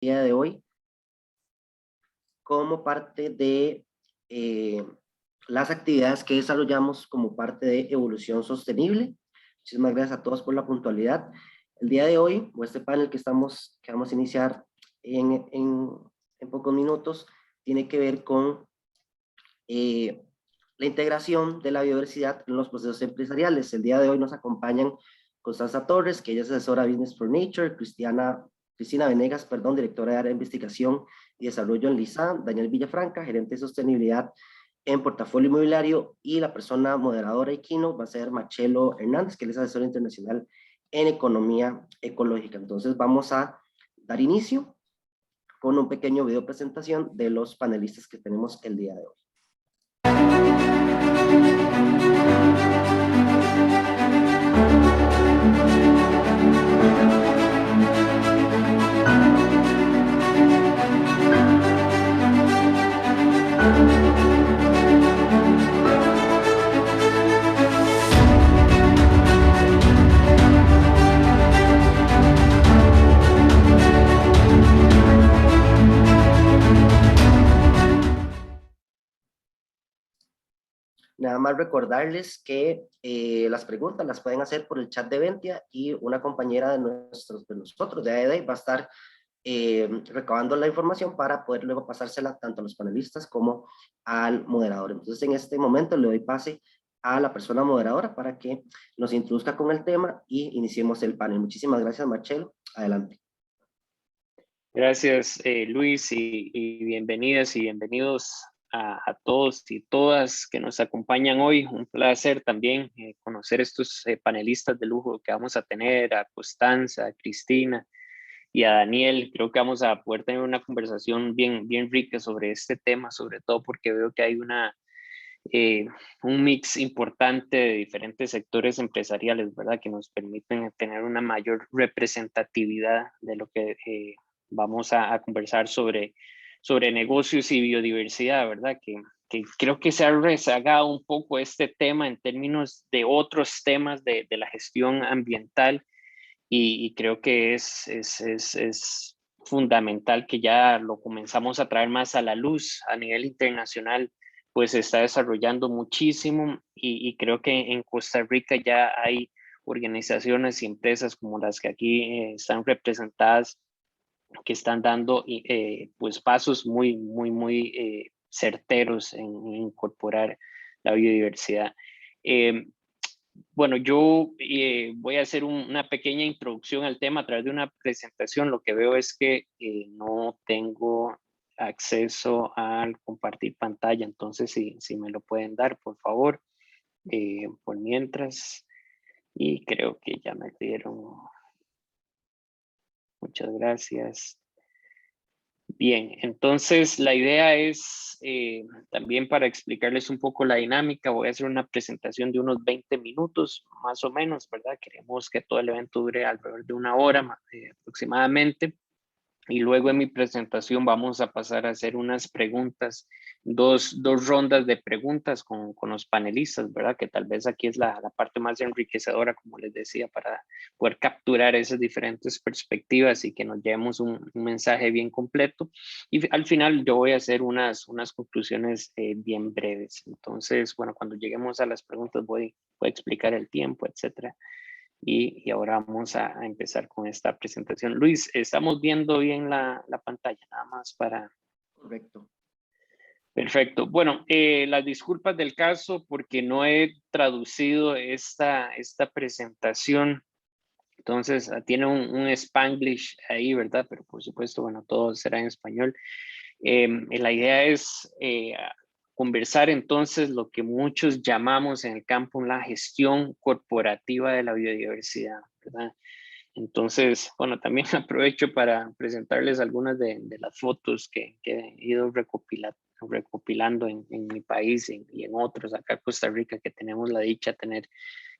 día de hoy como parte de las actividades que desarrollamos como parte de Evolución Sostenible. Muchísimas gracias a todos por la puntualidad. El día de hoy, o este panel que vamos a iniciar en pocos minutos, tiene que ver con la integración de la biodiversidad en los procesos empresariales. El día de hoy nos acompañan Constanza Torres, que ella es asesora Business for Nature, Cristina Venegas, perdón, directora de área de investigación y desarrollo en LISA, Daniel Villafranca, gerente de sostenibilidad en portafolio inmobiliario, y la persona moderadora y keynote va a ser Marcelo Hernández, que él es asesor internacional en economía ecológica. Entonces vamos a dar inicio con un pequeño video presentación de los panelistas que tenemos el día de hoy. Nada más recordarles que las preguntas las pueden hacer por el chat de Ventia, y una compañera de nosotros de AED va a estar recabando la información para poder luego pasársela tanto a los panelistas como al moderador. Entonces, en este momento le doy pase a la persona moderadora para que nos introduzca con el tema y iniciemos el panel. Muchísimas gracias, Marcelo. Adelante. Gracias, Luis, y bienvenidas y bienvenidos a todos y todas que nos acompañan hoy. Un placer también conocer estos panelistas de lujo que vamos a tener, a Constanza, a Cristina y a Daniel. Creo que vamos a poder tener una conversación bien rica sobre este tema, sobre todo porque veo que hay un mix importante de diferentes sectores empresariales, ¿verdad? Que nos permiten tener una mayor representatividad de lo que vamos a conversar sobre negocios y biodiversidad, ¿verdad? Que creo que se ha rezagado un poco este tema en términos de otros temas de la gestión ambiental, y creo que es fundamental que ya lo comenzamos a traer más a la luz a nivel internacional. Pues se está desarrollando muchísimo, y creo que en Costa Rica ya hay organizaciones y empresas como las que aquí están representadas, que están dando pues pasos muy certeros en incorporar la biodiversidad. Bueno, yo voy a hacer una pequeña introducción al tema a través de una presentación. Lo que veo es que no tengo acceso al compartir pantalla, entonces si me lo pueden dar, por favor, por mientras. Y creo que ya me dieron. Muchas gracias. Bien, entonces la idea es también, para explicarles un poco la dinámica, voy a hacer una presentación de unos 20 minutos más o menos, ¿verdad? Queremos que todo el evento dure alrededor de una hora aproximadamente. Y luego en mi presentación vamos a pasar a hacer unas preguntas, dos rondas de preguntas con los panelistas, ¿verdad? Que tal vez aquí es la parte más enriquecedora, como les decía, para poder capturar esas diferentes perspectivas y que nos llevemos un mensaje bien completo. Y al final yo voy a hacer unas conclusiones bien breves. Entonces, bueno, cuando lleguemos a las preguntas voy a explicar el tiempo, etcétera. Y ahora vamos a empezar con esta presentación. Luis, ¿estamos viendo bien la pantalla? Nada más para... Correcto. Perfecto. Bueno, las disculpas del caso porque no he traducido esta presentación. Entonces, tiene un Spanglish ahí, ¿verdad? Pero por supuesto, bueno, todo será en español. La idea es conversar entonces lo que muchos llamamos en el campo la gestión corporativa de la biodiversidad, ¿verdad? Entonces, bueno, también aprovecho para presentarles algunas de las fotos que he ido recopilando en mi país y en otros, acá Costa Rica, que tenemos la dicha de tener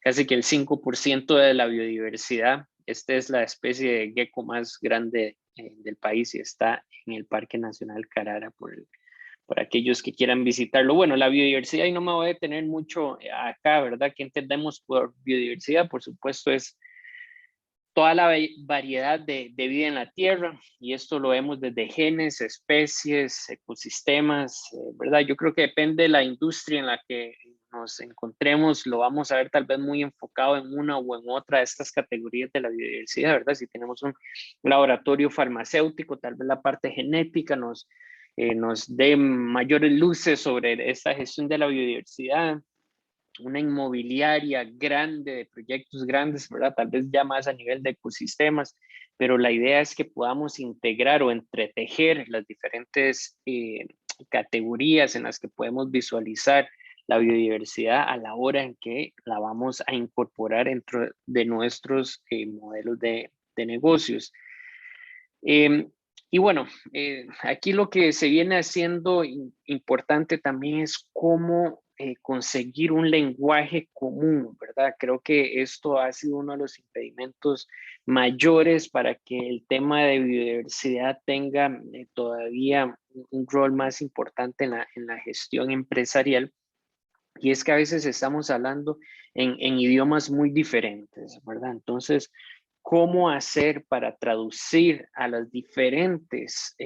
casi que el 5% de la biodiversidad. Esta es la especie de gecko más grande del país y está en el Parque Nacional Carara por aquellos que quieran visitarlo. Bueno, la biodiversidad, y no me voy a detener mucho acá, ¿verdad? ¿Qué entendemos por biodiversidad? Por supuesto, es toda la variedad de vida en la Tierra, y esto lo vemos desde genes, especies, ecosistemas, ¿verdad? Yo creo que depende de la industria en la que nos encontremos, lo vamos a ver tal vez muy enfocado en una o en otra de estas categorías de la biodiversidad, ¿verdad? Si tenemos un laboratorio farmacéutico, tal vez la parte genética nos dé mayores luces sobre esta gestión de la biodiversidad. Una inmobiliaria grande, de proyectos grandes, ¿verdad? Tal vez ya más a nivel de ecosistemas, pero la idea es que podamos integrar o entretejer las diferentes categorías en las que podemos visualizar la biodiversidad a la hora en que la vamos a incorporar dentro de nuestros modelos de negocios. Y bueno, aquí lo que se viene haciendo importante también es cómo conseguir un lenguaje común, ¿verdad? Creo que esto ha sido uno de los impedimentos mayores para que el tema de biodiversidad tenga todavía un rol más importante en la gestión empresarial. Y es que a veces estamos hablando en idiomas muy diferentes, ¿verdad? Entonces, ¿cómo hacer para traducir a las diferentes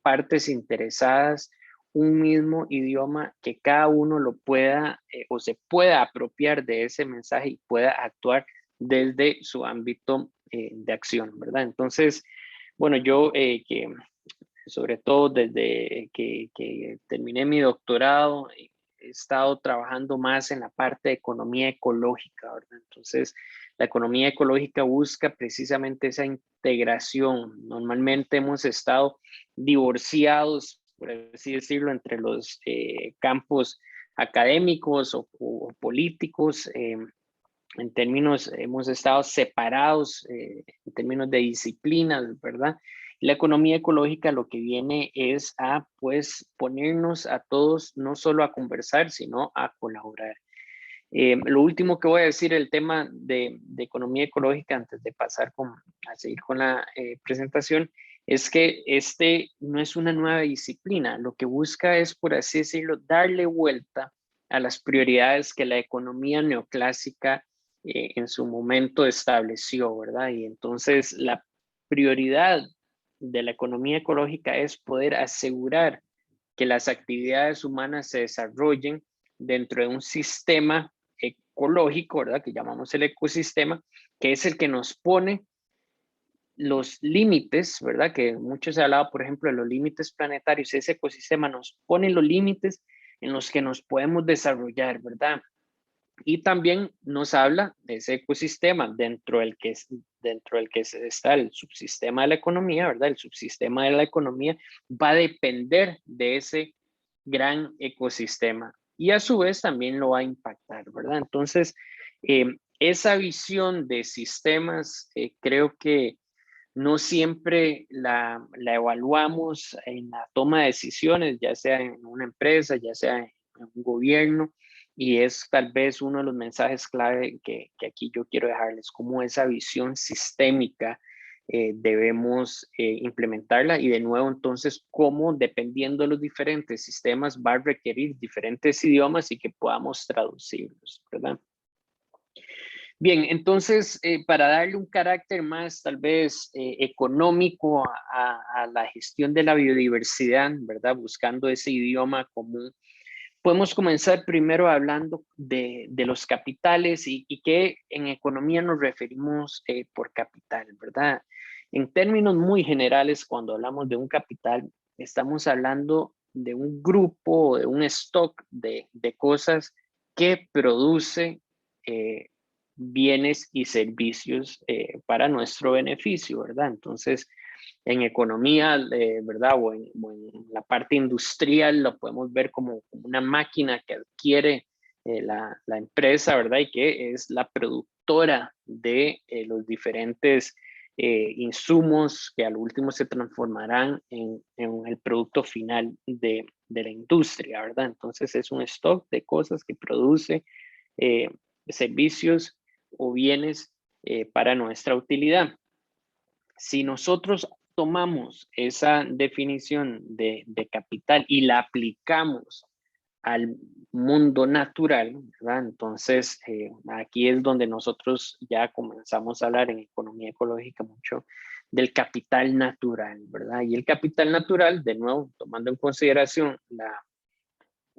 partes interesadas un mismo idioma que cada uno lo pueda o se pueda apropiar de ese mensaje y pueda actuar desde su ámbito de acción, ¿verdad? Entonces, bueno, yo que sobre todo desde que terminé mi doctorado, he estado trabajando más en la parte de economía ecológica, ¿verdad? Entonces, la economía ecológica busca precisamente esa integración. Normalmente hemos estado divorciados, por así decirlo, entre los campos académicos o políticos. En términos, hemos estado separados en términos de disciplinas, ¿verdad? La economía ecológica lo que viene es a, pues, ponernos a todos no solo a conversar, sino a colaborar. Lo último que voy a decir, el tema de economía ecológica, antes de pasar a seguir con la presentación, es que este no es una nueva disciplina. Lo que busca es, por así decirlo, darle vuelta a las prioridades que la economía neoclásica en su momento estableció, ¿verdad? Y entonces la prioridad de la economía ecológica es poder asegurar que las actividades humanas se desarrollen dentro de un sistema ecológico, ¿verdad? Que llamamos el ecosistema, que es el que nos pone los límites, ¿verdad? Que mucho se ha hablado, por ejemplo, de los límites planetarios. Ese ecosistema nos pone los límites en los que nos podemos desarrollar, ¿verdad? Y también nos habla de ese ecosistema dentro del que está el subsistema de la economía, ¿verdad? El subsistema de la economía va a depender de ese gran ecosistema y a su vez también lo va a impactar, ¿verdad? Entonces, esa visión de sistemas creo que no siempre la evaluamos en la toma de decisiones, ya sea en una empresa, ya sea en un gobierno, y es tal vez uno de los mensajes clave que aquí yo quiero dejarles, como esa visión sistémica debemos implementarla y de nuevo entonces cómo dependiendo de los diferentes sistemas va a requerir diferentes idiomas y que podamos traducirlos, ¿verdad? Bien, entonces, para darle un carácter más tal vez económico a la gestión de la biodiversidad, ¿verdad? Buscando ese idioma común, podemos comenzar primero hablando de los capitales y que en economía nos referimos por capital, ¿verdad? En términos muy generales, cuando hablamos de un capital, estamos hablando de un grupo, de un stock de cosas que produce bienes y servicios para nuestro beneficio, ¿verdad? Entonces, en economía, ¿verdad? O en la parte industrial lo podemos ver como una máquina que adquiere la empresa, ¿verdad? Y que es la productora de los diferentes insumos que al último se transformarán en el producto final de la industria, ¿verdad? Entonces es un stock de cosas que produce servicios o bienes para nuestra utilidad. Si nosotros tomamos esa definición de capital y la aplicamos al mundo natural, ¿verdad? Entonces, aquí es donde nosotros ya comenzamos a hablar en economía ecológica mucho del capital natural, ¿verdad? Y el capital natural, de nuevo, tomando en consideración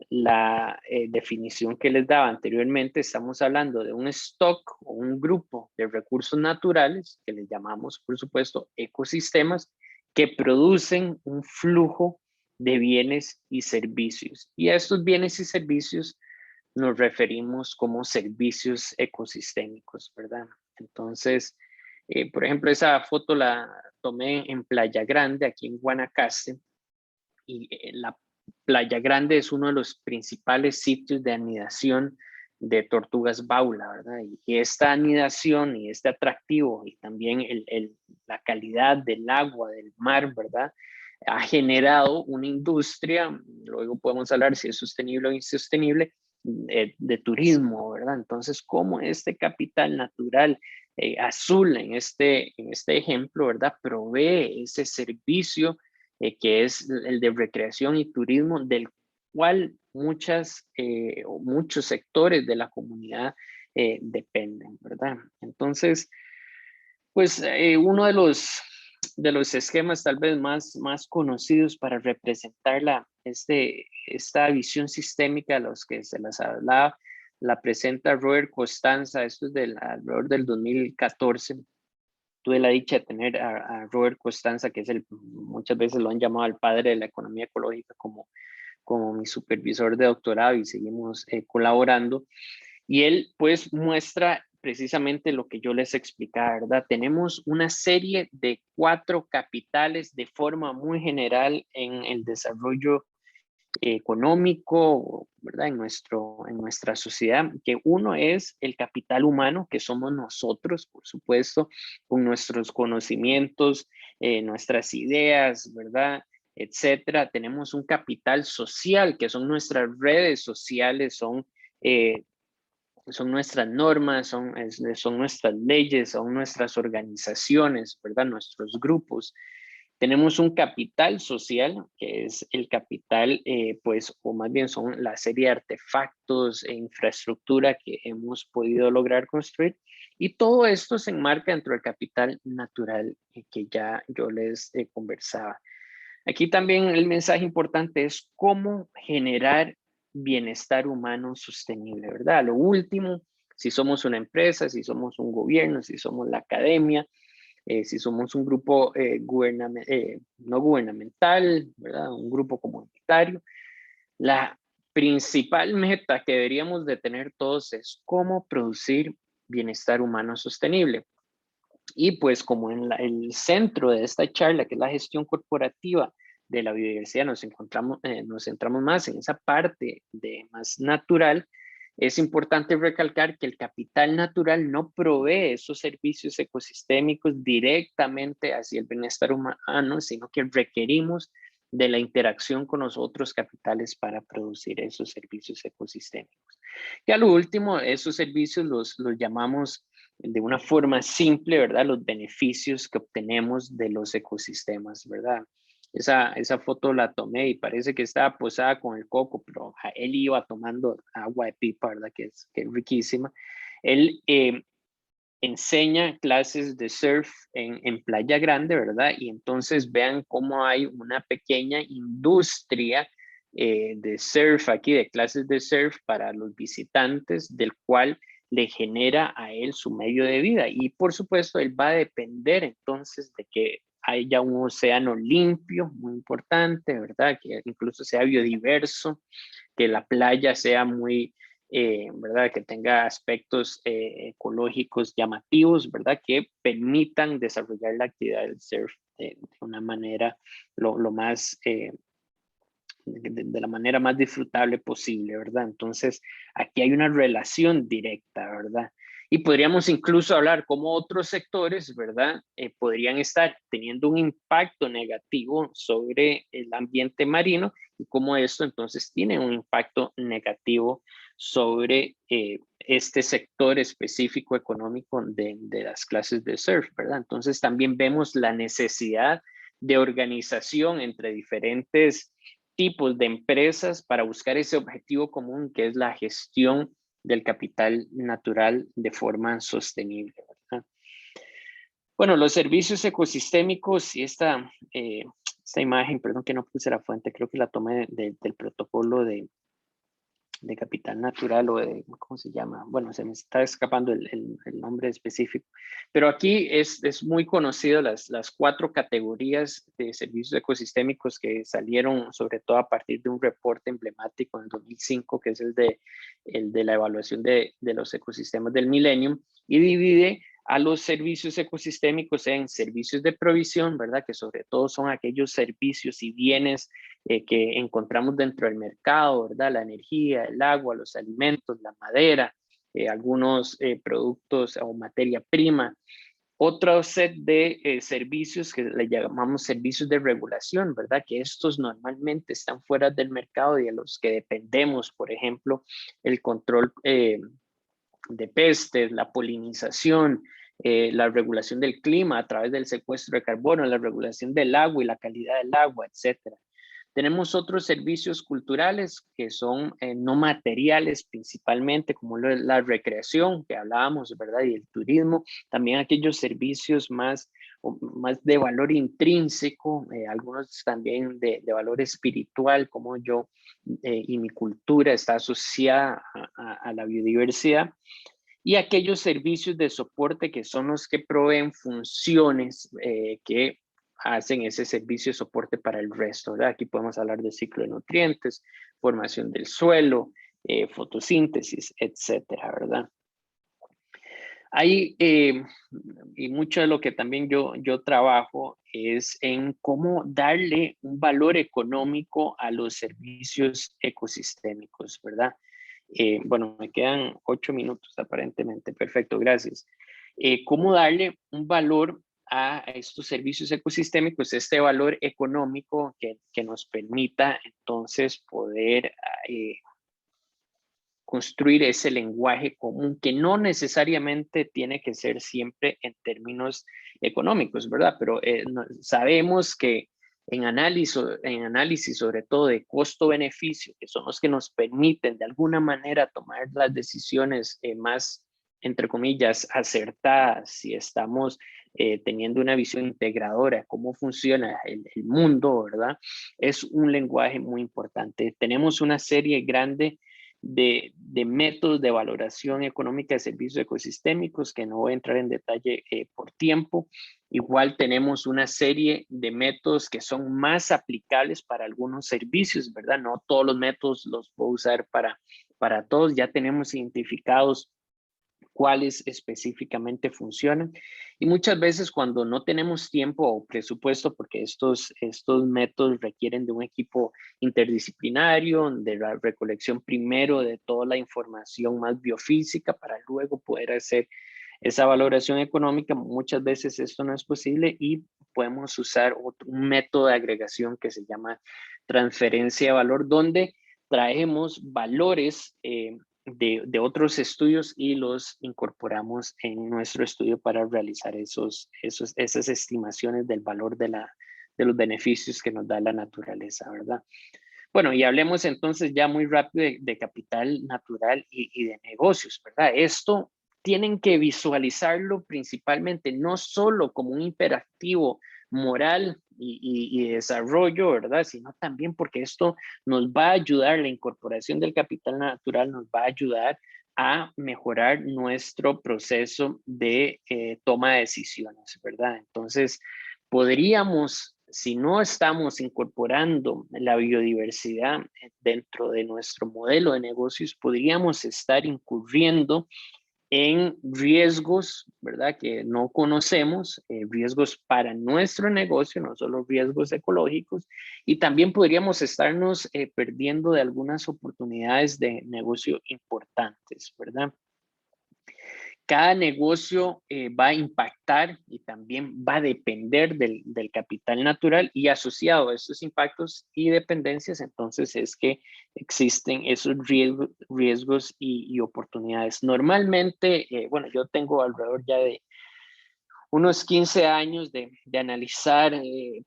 la definición que les daba anteriormente, estamos hablando de un stock o un grupo de recursos naturales, que les llamamos, por supuesto, ecosistemas, que producen un flujo de bienes y servicios. Y a estos bienes y servicios nos referimos como servicios ecosistémicos, ¿verdad? Entonces, por ejemplo, esa foto la tomé en Playa Grande, aquí en Guanacaste, y la Playa Grande es uno de los principales sitios de anidación de tortugas baula, ¿verdad? Y esta anidación y este atractivo y también la calidad del agua, del mar, ¿verdad? Ha generado una industria, luego podemos hablar si es sostenible o insostenible, de turismo, ¿verdad? Entonces, como este capital natural azul en este ejemplo, ¿verdad? Provee ese servicio que es el de recreación y turismo, del cual muchos sectores de la comunidad dependen, ¿verdad? Entonces, pues uno de los esquemas tal vez más conocidos para representar esta visión sistémica a los que se las hablaba, la presenta Robert Costanza, esto es alrededor del 2014. Tuve la dicha de tener a Robert Costanza, que es muchas veces lo han llamado el padre de la economía ecológica, como mi supervisor de doctorado, y seguimos colaborando. Y él pues muestra precisamente lo que yo les explicaba, ¿verdad? Tenemos una serie de 4 capitales de forma muy general en el desarrollo económico, ¿verdad? En nuestra sociedad, que uno es el capital humano, que somos nosotros, por supuesto, con nuestros conocimientos, nuestras ideas, ¿verdad? Etcétera. Tenemos un capital social, que son nuestras redes sociales, son nuestras normas, son nuestras leyes, son nuestras organizaciones, ¿verdad? Nuestros grupos. Tenemos un capital social, que es el capital, pues, o más bien son la serie de artefactos e infraestructura que hemos podido lograr construir. Y todo esto se enmarca dentro del capital natural que ya yo les conversaba. Aquí también el mensaje importante es cómo generar bienestar humano sostenible, ¿verdad? Lo último, si somos una empresa, si somos un gobierno, si somos la academia, si somos un grupo no gubernamental, ¿verdad? Un grupo comunitario, la principal meta que deberíamos de tener todos es cómo producir bienestar humano sostenible. Y pues como en el centro de esta charla, que es la gestión corporativa de la biodiversidad, nos centramos más en esa parte de más natural. Es importante recalcar que el capital natural no provee esos servicios ecosistémicos directamente hacia el bienestar humano, sino que requerimos de la interacción con los otros capitales para producir esos servicios ecosistémicos. Y a lo último, esos servicios los llamamos de una forma simple, ¿verdad? Los beneficios que obtenemos de los ecosistemas, ¿verdad? Esa foto la tomé y parece que estaba posada con el coco, pero él iba tomando agua de pipa, ¿verdad? Que es riquísima. Él enseña clases de surf en Playa Grande, ¿verdad? Y entonces vean cómo hay una pequeña industria de surf aquí, de clases de surf para los visitantes, del cual le genera a él su medio de vida. Y por supuesto, él va a depender entonces de que haya un océano limpio, muy importante, ¿verdad? Que incluso sea biodiverso, que la playa sea muy, ¿verdad? Que tenga aspectos ecológicos llamativos, ¿verdad? Que permitan desarrollar la actividad del surf de una manera lo más, de la manera más disfrutable posible, ¿verdad? Entonces, aquí hay una relación directa, ¿verdad? Y podríamos incluso hablar cómo otros sectores, ¿verdad? Podrían estar teniendo un impacto negativo sobre el ambiente marino y cómo esto entonces tiene un impacto negativo sobre este sector específico económico de las clases de surf, ¿verdad? Entonces también vemos la necesidad de organización entre diferentes tipos de empresas para buscar ese objetivo común que es la gestión del capital natural de forma sostenible, ¿verdad? Bueno, los servicios ecosistémicos y esta imagen, perdón que no puse la fuente, creo que la tomé del protocolo de capital natural o de, ¿cómo se llama? Bueno, se me está escapando el nombre específico. Pero aquí es muy conocido las 4 categorías de servicios ecosistémicos que salieron sobre todo a partir de un reporte emblemático en el 2005, que es el de la evaluación de los ecosistemas del Millennium, y divide a los servicios ecosistémicos en servicios de provisión, ¿verdad? Que sobre todo son aquellos servicios y bienes que encontramos dentro del mercado, ¿verdad? La energía, el agua, los alimentos, la madera, algunos productos o materia prima. Otro set de servicios que le llamamos servicios de regulación, ¿verdad? Que estos normalmente están fuera del mercado y de los que dependemos, por ejemplo, el control de pestes, la polinización, la regulación del clima a través del secuestro de carbono, la regulación del agua y la calidad del agua, etcétera. Tenemos otros servicios culturales que son no materiales principalmente, como la recreación que hablábamos, ¿verdad? Y el turismo. También aquellos servicios más de valor intrínseco, algunos también de valor espiritual, como yo y mi cultura está asociada a la biodiversidad. Y aquellos servicios de soporte que son los que proveen funciones que hacen ese servicio de soporte para el resto, ¿verdad? Aquí podemos hablar de ciclo de nutrientes, formación del suelo, fotosíntesis, etcétera, ¿verdad? Hay, y mucho de lo que también yo trabajo es en cómo darle un valor económico a los servicios ecosistémicos, ¿verdad? Bueno, me quedan 8 minutos aparentemente. Perfecto, gracias. ¿Cómo darle un valor a estos servicios ecosistémicos, este valor económico que nos permita entonces poder construir ese lenguaje común que no necesariamente tiene que ser siempre en términos económicos, ¿verdad? Pero sabemos que en análisis sobre todo de costo-beneficio, que son los que nos permiten de alguna manera tomar las decisiones más, entre comillas, acertadas, si estamos teniendo una visión integradora, cómo funciona el mundo, ¿verdad? Es un lenguaje muy importante. Tenemos una serie grande de métodos de valoración económica de servicios ecosistémicos, que no voy a entrar en detalle por tiempo. Igual tenemos una serie de métodos que son más aplicables para algunos servicios, ¿verdad? No todos los métodos los puedo usar para todos. Ya tenemos identificados cuáles específicamente funcionan. Y muchas veces cuando no tenemos tiempo o presupuesto, porque estos métodos requieren de un equipo interdisciplinario, de la recolección primero de toda la información más biofísica para luego poder hacer esa valoración económica, muchas veces esto no es posible y podemos usar un método de agregación que se llama transferencia de valor, donde traemos valores de otros estudios y los incorporamos en nuestro estudio para realizar esas estimaciones del valor de los beneficios que nos da la naturaleza, ¿verdad? Bueno, y hablemos entonces ya muy rápido de capital natural y de negocios, ¿verdad? Esto tienen que visualizarlo principalmente no solo como un imperativo moral y desarrollo, ¿verdad? Sino también porque esto nos va a ayudar, la incorporación del capital natural nos va a ayudar a mejorar nuestro proceso de toma de decisiones, ¿verdad? Entonces, podríamos, si no estamos incorporando la biodiversidad dentro de nuestro modelo de negocios, podríamos estar incurriendo en riesgos, ¿verdad? Que no conocemos, riesgos para nuestro negocio, no solo riesgos ecológicos, y también podríamos estarnos perdiendo de algunas oportunidades de negocio importantes, ¿verdad? Cada negocio va a impactar y también va a depender del capital natural, y asociado a estos impactos y dependencias, entonces es que existen esos riesgos y oportunidades. Normalmente, bueno, yo tengo alrededor ya de unos 15 años de analizar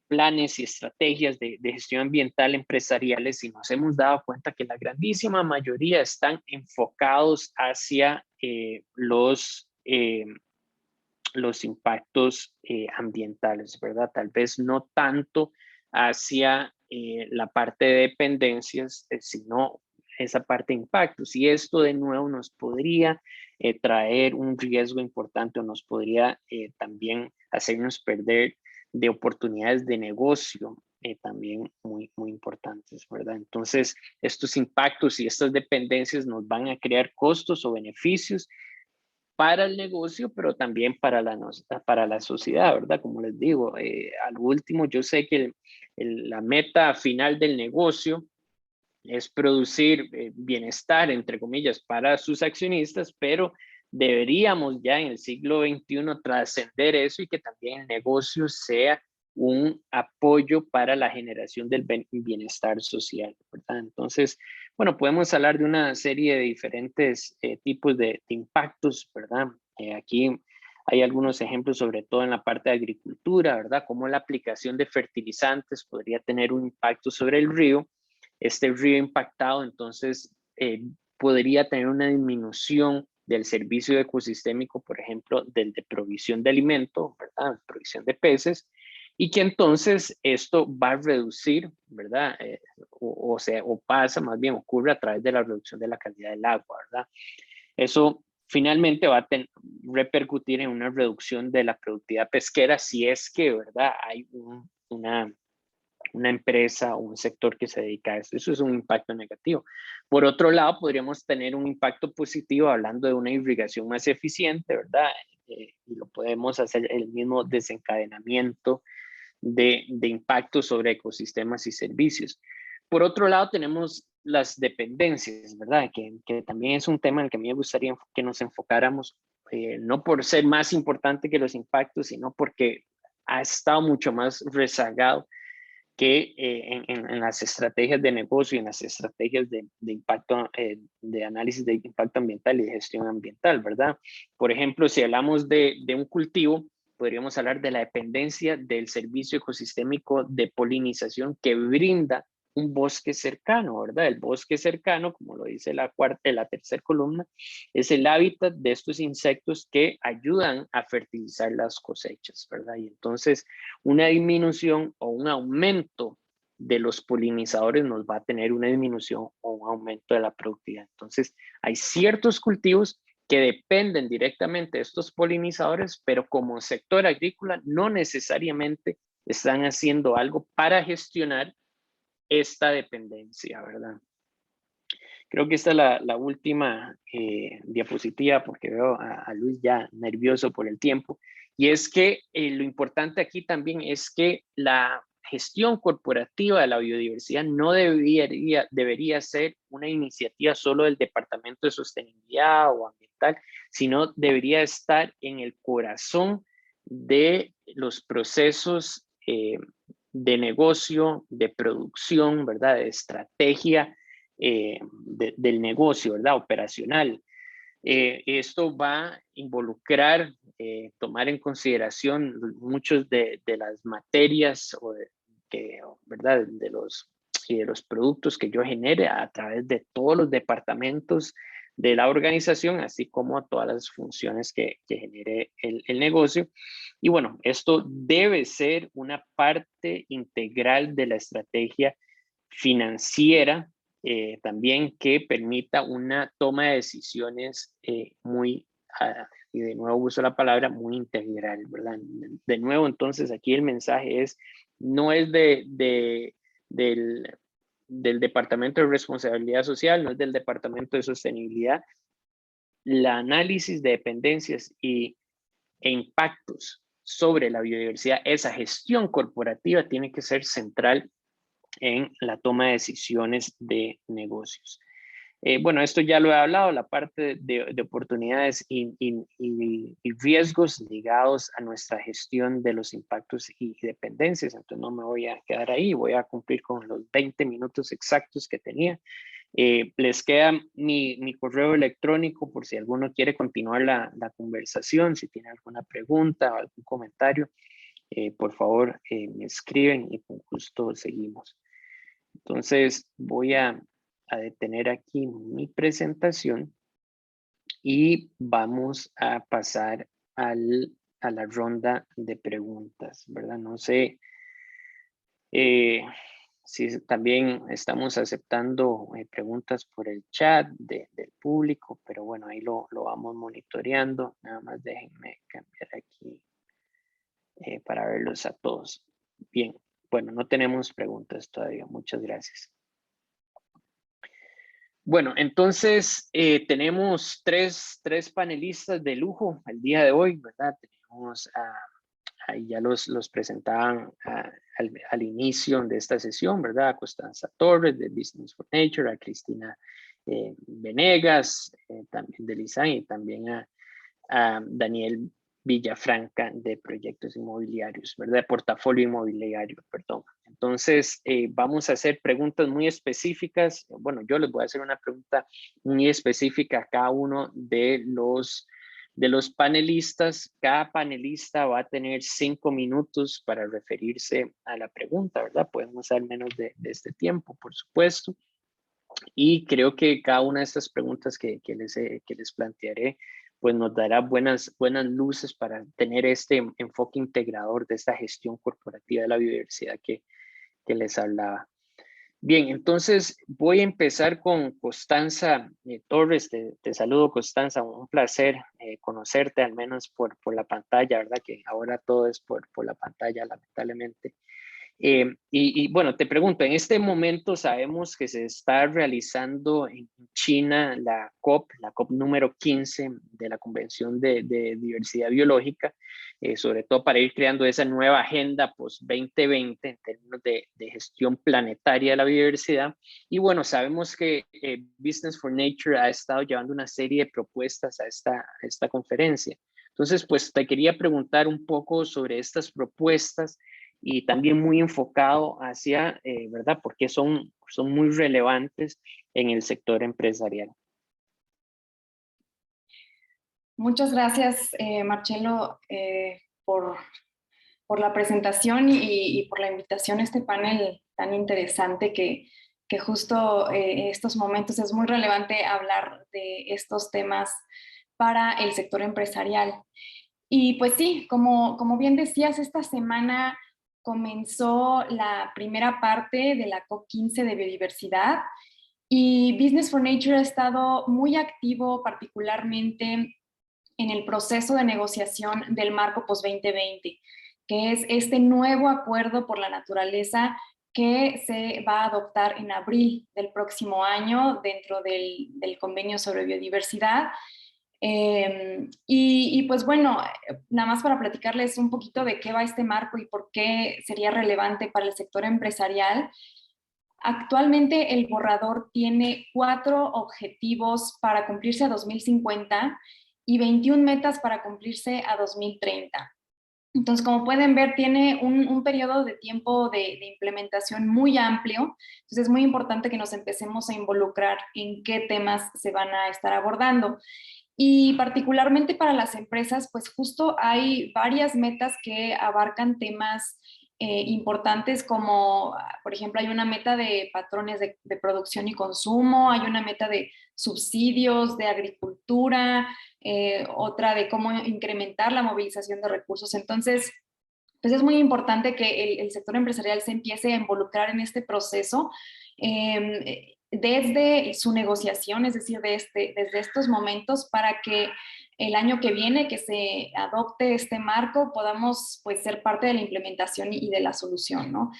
planes y estrategias de gestión ambiental empresariales y nos hemos dado cuenta que la grandísima mayoría están enfocados hacia los impactos ambientales, ¿verdad? Tal vez no tanto hacia la parte de dependencias, sino esa parte de impactos. Y esto de nuevo nos podría traer un riesgo importante o nos podría también hacernos perder de oportunidades de negocio también muy, muy importantes, ¿verdad? Entonces, estos impactos y estas dependencias nos van a crear costos o beneficios para el negocio, pero también para la sociedad, ¿verdad? Como les digo, al último, yo sé que la meta final del negocio es producir bienestar, entre comillas, para sus accionistas, pero deberíamos ya en el siglo XXI trascender eso y que también el negocio sea un apoyo para la generación del bienestar social, ¿verdad? Entonces, bueno, podemos hablar de una serie de diferentes tipos de impactos, ¿verdad? Aquí hay algunos ejemplos, sobre todo en la parte de agricultura, ¿verdad? Cómo la aplicación de fertilizantes podría tener un impacto sobre el río. Este río impactado, entonces, podría tener una disminución del servicio ecosistémico, por ejemplo, del de provisión de alimento, ¿verdad? Provisión de peces, y que entonces esto va a reducir, ¿verdad? O pasa, más bien ocurre a través de la reducción de la calidad del agua, ¿verdad? Eso finalmente va a repercutir en una reducción de la productividad pesquera si es que, ¿verdad? Hay una empresa o un sector que se dedica a eso. Eso es un impacto negativo. Por otro lado, podríamos tener un impacto positivo hablando de una irrigación más eficiente, ¿verdad? Y lo podemos hacer el mismo desencadenamiento de impactos sobre ecosistemas y servicios. Por otro lado, tenemos las dependencias, ¿verdad? Que también es un tema en el que a mí me gustaría que nos enfocáramos, no por ser más importante que los impactos, sino porque ha estado mucho más rezagado que en las estrategias de negocio y en las estrategias de impacto, de análisis de impacto ambiental y de gestión ambiental, ¿verdad? Por ejemplo, si hablamos de un cultivo, podríamos hablar de la dependencia del servicio ecosistémico de polinización que brinda un bosque cercano, ¿verdad? El bosque cercano, como lo dice la tercera columna, es el hábitat de estos insectos que ayudan a fertilizar las cosechas, ¿verdad? Y entonces, una disminución o un aumento de los polinizadores nos va a tener una disminución o un aumento de la productividad. Entonces, hay ciertos cultivos que dependen directamente de estos polinizadores, pero como sector agrícola no necesariamente están haciendo algo para gestionar esta dependencia, ¿verdad? Creo que esta es la última diapositiva porque veo a Luis ya nervioso por el tiempo. Y es que lo importante aquí también es que la gestión corporativa de la biodiversidad no debería ser una iniciativa solo del Departamento de Sostenibilidad o Ambiental, sino debería estar en el corazón de los procesos de negocio, de producción, ¿verdad? De estrategia del negocio, ¿verdad? Operacional. Esto va a involucrar tomar en consideración muchos de las materias ¿verdad? De los productos que yo genere a través de todos los departamentos de la organización, así como todas las funciones que genere el negocio. Y bueno, esto debe ser una parte integral de la estrategia financiera también que permita una toma de decisiones y de nuevo uso la palabra, muy integral, ¿verdad? De nuevo, entonces aquí el mensaje es, no es del Departamento de Responsabilidad Social, no es del Departamento de Sostenibilidad. El análisis de dependencias e impactos sobre la biodiversidad, esa gestión corporativa tiene que ser central en la toma de decisiones de negocios. Bueno, esto ya lo he hablado, la parte de oportunidades y riesgos ligados a nuestra gestión de los impactos y dependencias. Entonces no me voy a quedar ahí, voy a cumplir con los 20 minutos exactos que tenía. Les queda mi correo electrónico por si alguno quiere continuar la conversación, si tiene alguna pregunta o algún comentario, por favor me escriben y con gusto seguimos. Entonces voy a detener aquí mi presentación y vamos a pasar a la ronda de preguntas, ¿verdad? No sé si también estamos aceptando preguntas por el chat del público, pero bueno, ahí lo vamos monitoreando. Nada más déjenme cambiar aquí para verlos a todos. Bien, bueno, no tenemos preguntas todavía. Muchas gracias. Bueno, entonces tenemos tres panelistas de lujo el día de hoy, ¿verdad? Tenemos ahí ya los presentaban al inicio de esta sesión, ¿verdad? A Constanza Torres de Business for Nature, a Cristina Venegas, también de Lisan, y también a Daniel Villafranca de Proyectos Inmobiliarios, ¿verdad? De Portafolio Inmobiliario, perdón. Entonces, vamos a hacer preguntas muy específicas. Bueno, yo les voy a hacer una pregunta muy específica a cada uno de los panelistas. Cada panelista va a tener 5 minutos para referirse a la pregunta, ¿verdad? Pueden usar menos de este tiempo, por supuesto. Y creo que cada una de estas preguntas que les plantearé, pues nos dará buenas luces para tener este enfoque integrador de esta gestión corporativa de la biodiversidad que les hablaba. Bien, entonces voy a empezar con Constanza Torres. Te saludo, Constanza. Un placer conocerte, al menos por la pantalla, ¿verdad? Que ahora todo es por la pantalla, lamentablemente. Y bueno, te pregunto, en este momento sabemos que se está realizando en China la COP número 15 de la Convención de Diversidad Biológica, sobre todo para ir creando esa nueva agenda post-2020 en términos de gestión planetaria de la biodiversidad. Y bueno, sabemos que Business for Nature ha estado llevando una serie de propuestas a esta conferencia. Entonces, pues te quería preguntar un poco sobre estas propuestas y también muy enfocado hacia, ¿verdad? Porque son muy relevantes en el sector empresarial. Muchas gracias, Marcelo, por la presentación y por la invitación a este panel tan interesante que justo en estos momentos es muy relevante hablar de estos temas para el sector empresarial. Y pues sí, como bien decías, esta semana comenzó la primera parte de la COP15 de biodiversidad y Business for Nature ha estado muy activo, particularmente en el proceso de negociación del marco post-2020, que es este nuevo acuerdo por la naturaleza que se va a adoptar en abril del próximo año dentro del convenio sobre biodiversidad. Y pues bueno, nada más para platicarles un poquito de qué va este marco y por qué sería relevante para el sector empresarial. Actualmente el borrador tiene 4 objetivos para cumplirse a 2050 y 21 metas para cumplirse a 2030. Entonces, como pueden ver, tiene un periodo de tiempo de implementación muy amplio. Entonces, es muy importante que nos empecemos a involucrar en qué temas se van a estar abordando. Y particularmente para las empresas, pues justo hay varias metas que abarcan temas importantes como, por ejemplo, hay una meta de patrones de producción y consumo, hay una meta de subsidios de agricultura, otra de cómo incrementar la movilización de recursos. Entonces, pues es muy importante que el sector empresarial se empiece a involucrar en este proceso desde su negociación, es decir, desde estos momentos, para que el año que viene que se adopte este marco podamos pues ser parte de la implementación y de la solución, ¿no?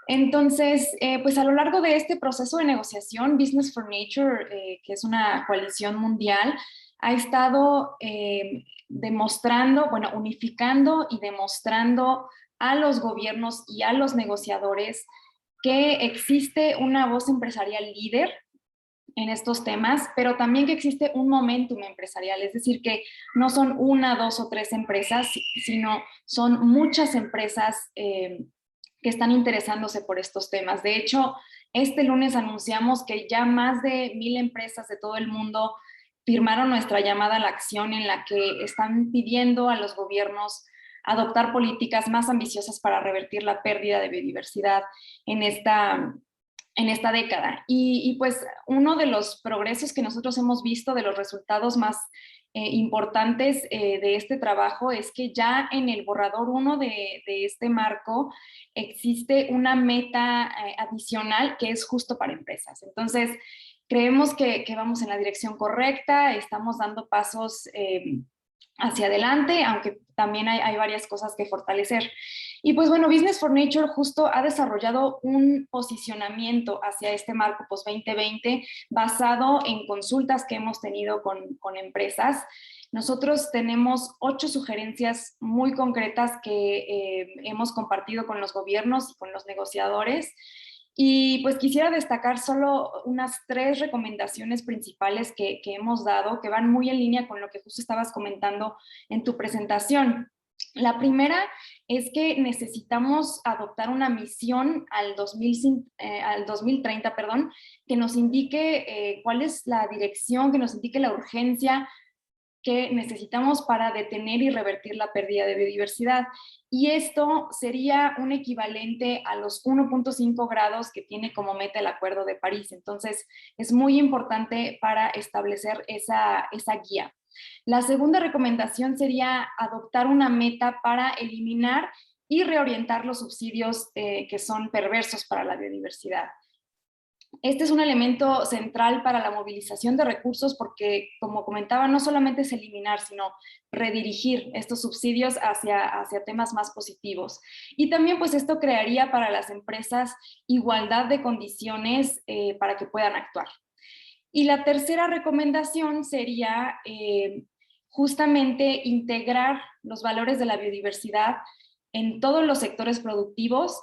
Entonces, pues a lo largo de este proceso de negociación, Business for Nature, que es una coalición mundial, ha estado demostrando, bueno, unificando y demostrando a los gobiernos y a los negociadores que existe una voz empresarial líder en estos temas, pero también que existe un momentum empresarial, es decir, que no son 1, 2 o 3 empresas, sino son muchas empresas que están interesándose por estos temas. De hecho, este lunes anunciamos que ya más de 1,000 empresas de todo el mundo firmaron nuestra llamada a la acción, en la que están pidiendo a los gobiernos adoptar políticas más ambiciosas para revertir la pérdida de biodiversidad en esta década. Y pues uno de los progresos que nosotros hemos visto, de los resultados más importantes de este trabajo, es que ya en el borrador 1 de este marco existe una meta adicional que es justo para empresas. Entonces, creemos que vamos en la dirección correcta, estamos dando pasos hacia adelante, aunque también hay varias cosas que fortalecer. Y pues bueno, Business for Nature justo ha desarrollado un posicionamiento hacia este marco post-2020 basado en consultas que hemos tenido con empresas. Nosotros tenemos 8 sugerencias muy concretas que hemos compartido con los gobiernos y con los negociadores. Y pues quisiera destacar solo unas 3 recomendaciones principales que hemos dado, que van muy en línea con lo que justo estabas comentando en tu presentación. La primera es que necesitamos adoptar una misión al 2030, que nos indique cuál es la dirección, que nos indique la urgencia que necesitamos para detener y revertir la pérdida de biodiversidad. Y esto sería un equivalente a los 1.5 grados que tiene como meta el Acuerdo de París. Entonces, es muy importante para establecer esa guía. La segunda recomendación sería adoptar una meta para eliminar y reorientar los subsidios que son perversos para la biodiversidad. Este es un elemento central para la movilización de recursos porque, como comentaba, no solamente es eliminar, sino redirigir estos subsidios hacia temas más positivos. Y también pues esto crearía para las empresas igualdad de condiciones para que puedan actuar. Y la tercera recomendación sería justamente integrar los valores de la biodiversidad en todos los sectores productivos,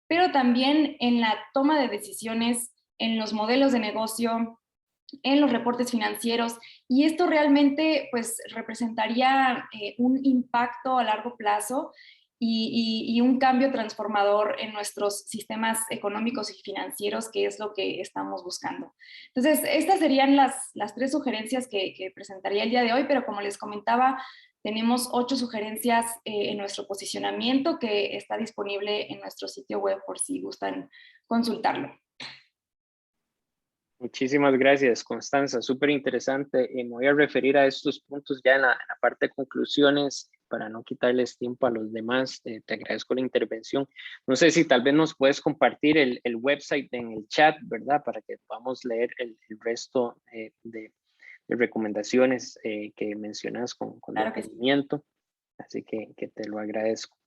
pero también en la toma de decisiones, en los modelos de negocio, en los reportes financieros, y esto realmente pues representaría un impacto a largo plazo y un cambio transformador en nuestros sistemas económicos y financieros, que es lo que estamos buscando. Entonces, estas serían las 3 sugerencias que presentaría el día de hoy, pero como les comentaba, tenemos 8 sugerencias en nuestro posicionamiento, que está disponible en nuestro sitio web por si gustan consultarlo. Muchísimas gracias, Constanza. Súper interesante. Me voy a referir a estos puntos ya en la parte de conclusiones para no quitarles tiempo a los demás. Te agradezco la intervención. No sé si tal vez nos puedes compartir el website en el chat, ¿verdad? Para que podamos leer el resto de recomendaciones que mencionas con Claro detenimiento. Así que te lo agradezco.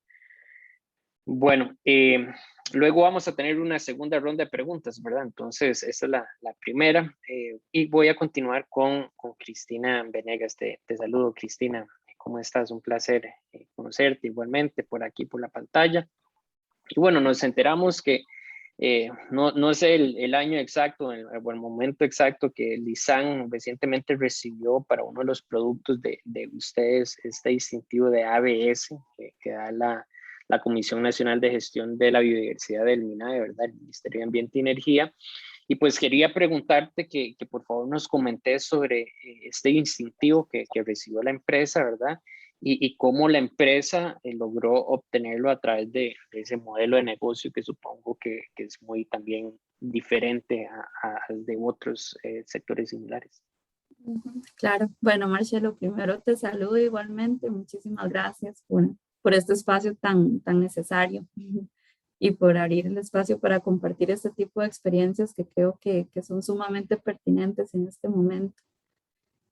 Bueno, luego vamos a tener una segunda ronda de preguntas, ¿verdad? Entonces, esta es la primera. Y voy a continuar con Cristina Venegas. Te saludo, Cristina. ¿Cómo estás? Un placer conocerte igualmente por aquí, por la pantalla. Y bueno, nos enteramos que no sé el año exacto o el momento exacto que Lisan recientemente recibió para uno de los productos de ustedes este distintivo de ABS que da la Comisión Nacional de Gestión de la Biodiversidad del MINAE, ¿verdad? El Ministerio de Ambiente y Energía. Y pues quería preguntarte que por favor nos comentes sobre este distintivo que recibió la empresa, ¿verdad? Y cómo la empresa logró obtenerlo a través de ese modelo de negocio que supongo que es muy también diferente al de otros sectores similares. Claro. Bueno, Marcelo, primero te saludo igualmente. Muchísimas gracias por este espacio tan necesario y por abrir el espacio para compartir este tipo de experiencias que creo que son sumamente pertinentes en este momento.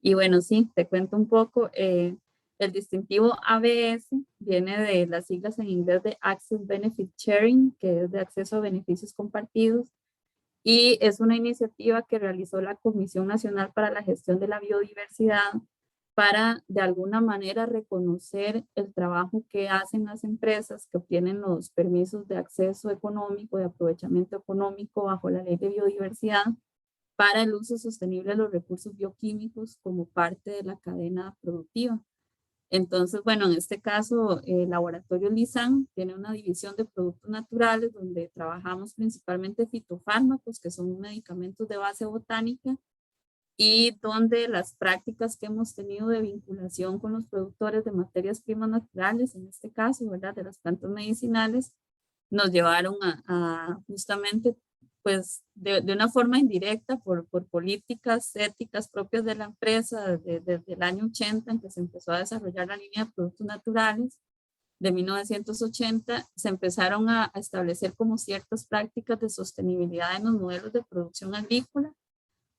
Y bueno, sí, te cuento un poco. El distintivo ABS viene de las siglas en inglés de Access Benefit Sharing, que es de acceso a beneficios compartidos, y es una iniciativa que realizó la Comisión Nacional para la Gestión de la Biodiversidad para de alguna manera reconocer el trabajo que hacen las empresas que obtienen los permisos de acceso económico, de aprovechamiento económico bajo la Ley de Biodiversidad para el uso sostenible de los recursos bioquímicos como parte de la cadena productiva. Entonces, bueno, en este caso, el laboratorio Lisan tiene una división de productos naturales donde trabajamos principalmente fitofármacos, que son medicamentos de base botánica, y donde las prácticas que hemos tenido de vinculación con los productores de materias primas naturales, en este caso, ¿verdad?, de las plantas medicinales, nos llevaron a justamente, pues, de una forma indirecta por políticas éticas propias de la empresa desde el año 80, en que se empezó a desarrollar la línea de productos naturales. De 1980 se empezaron a establecer como ciertas prácticas de sostenibilidad en los modelos de producción agrícola,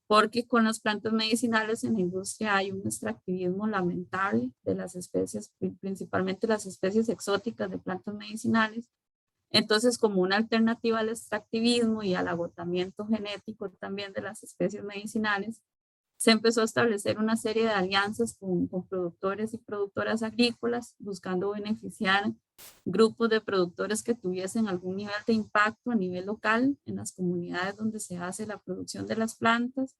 porque con las plantas medicinales en la industria hay un extractivismo lamentable de las especies, principalmente las especies exóticas de plantas medicinales. Entonces, como una alternativa al extractivismo y al agotamiento genético también de las especies medicinales, se empezó a establecer una serie de alianzas con productores y productoras agrícolas, buscando beneficiar grupos de productores que tuviesen algún nivel de impacto a nivel local en las comunidades donde se hace la producción de las plantas,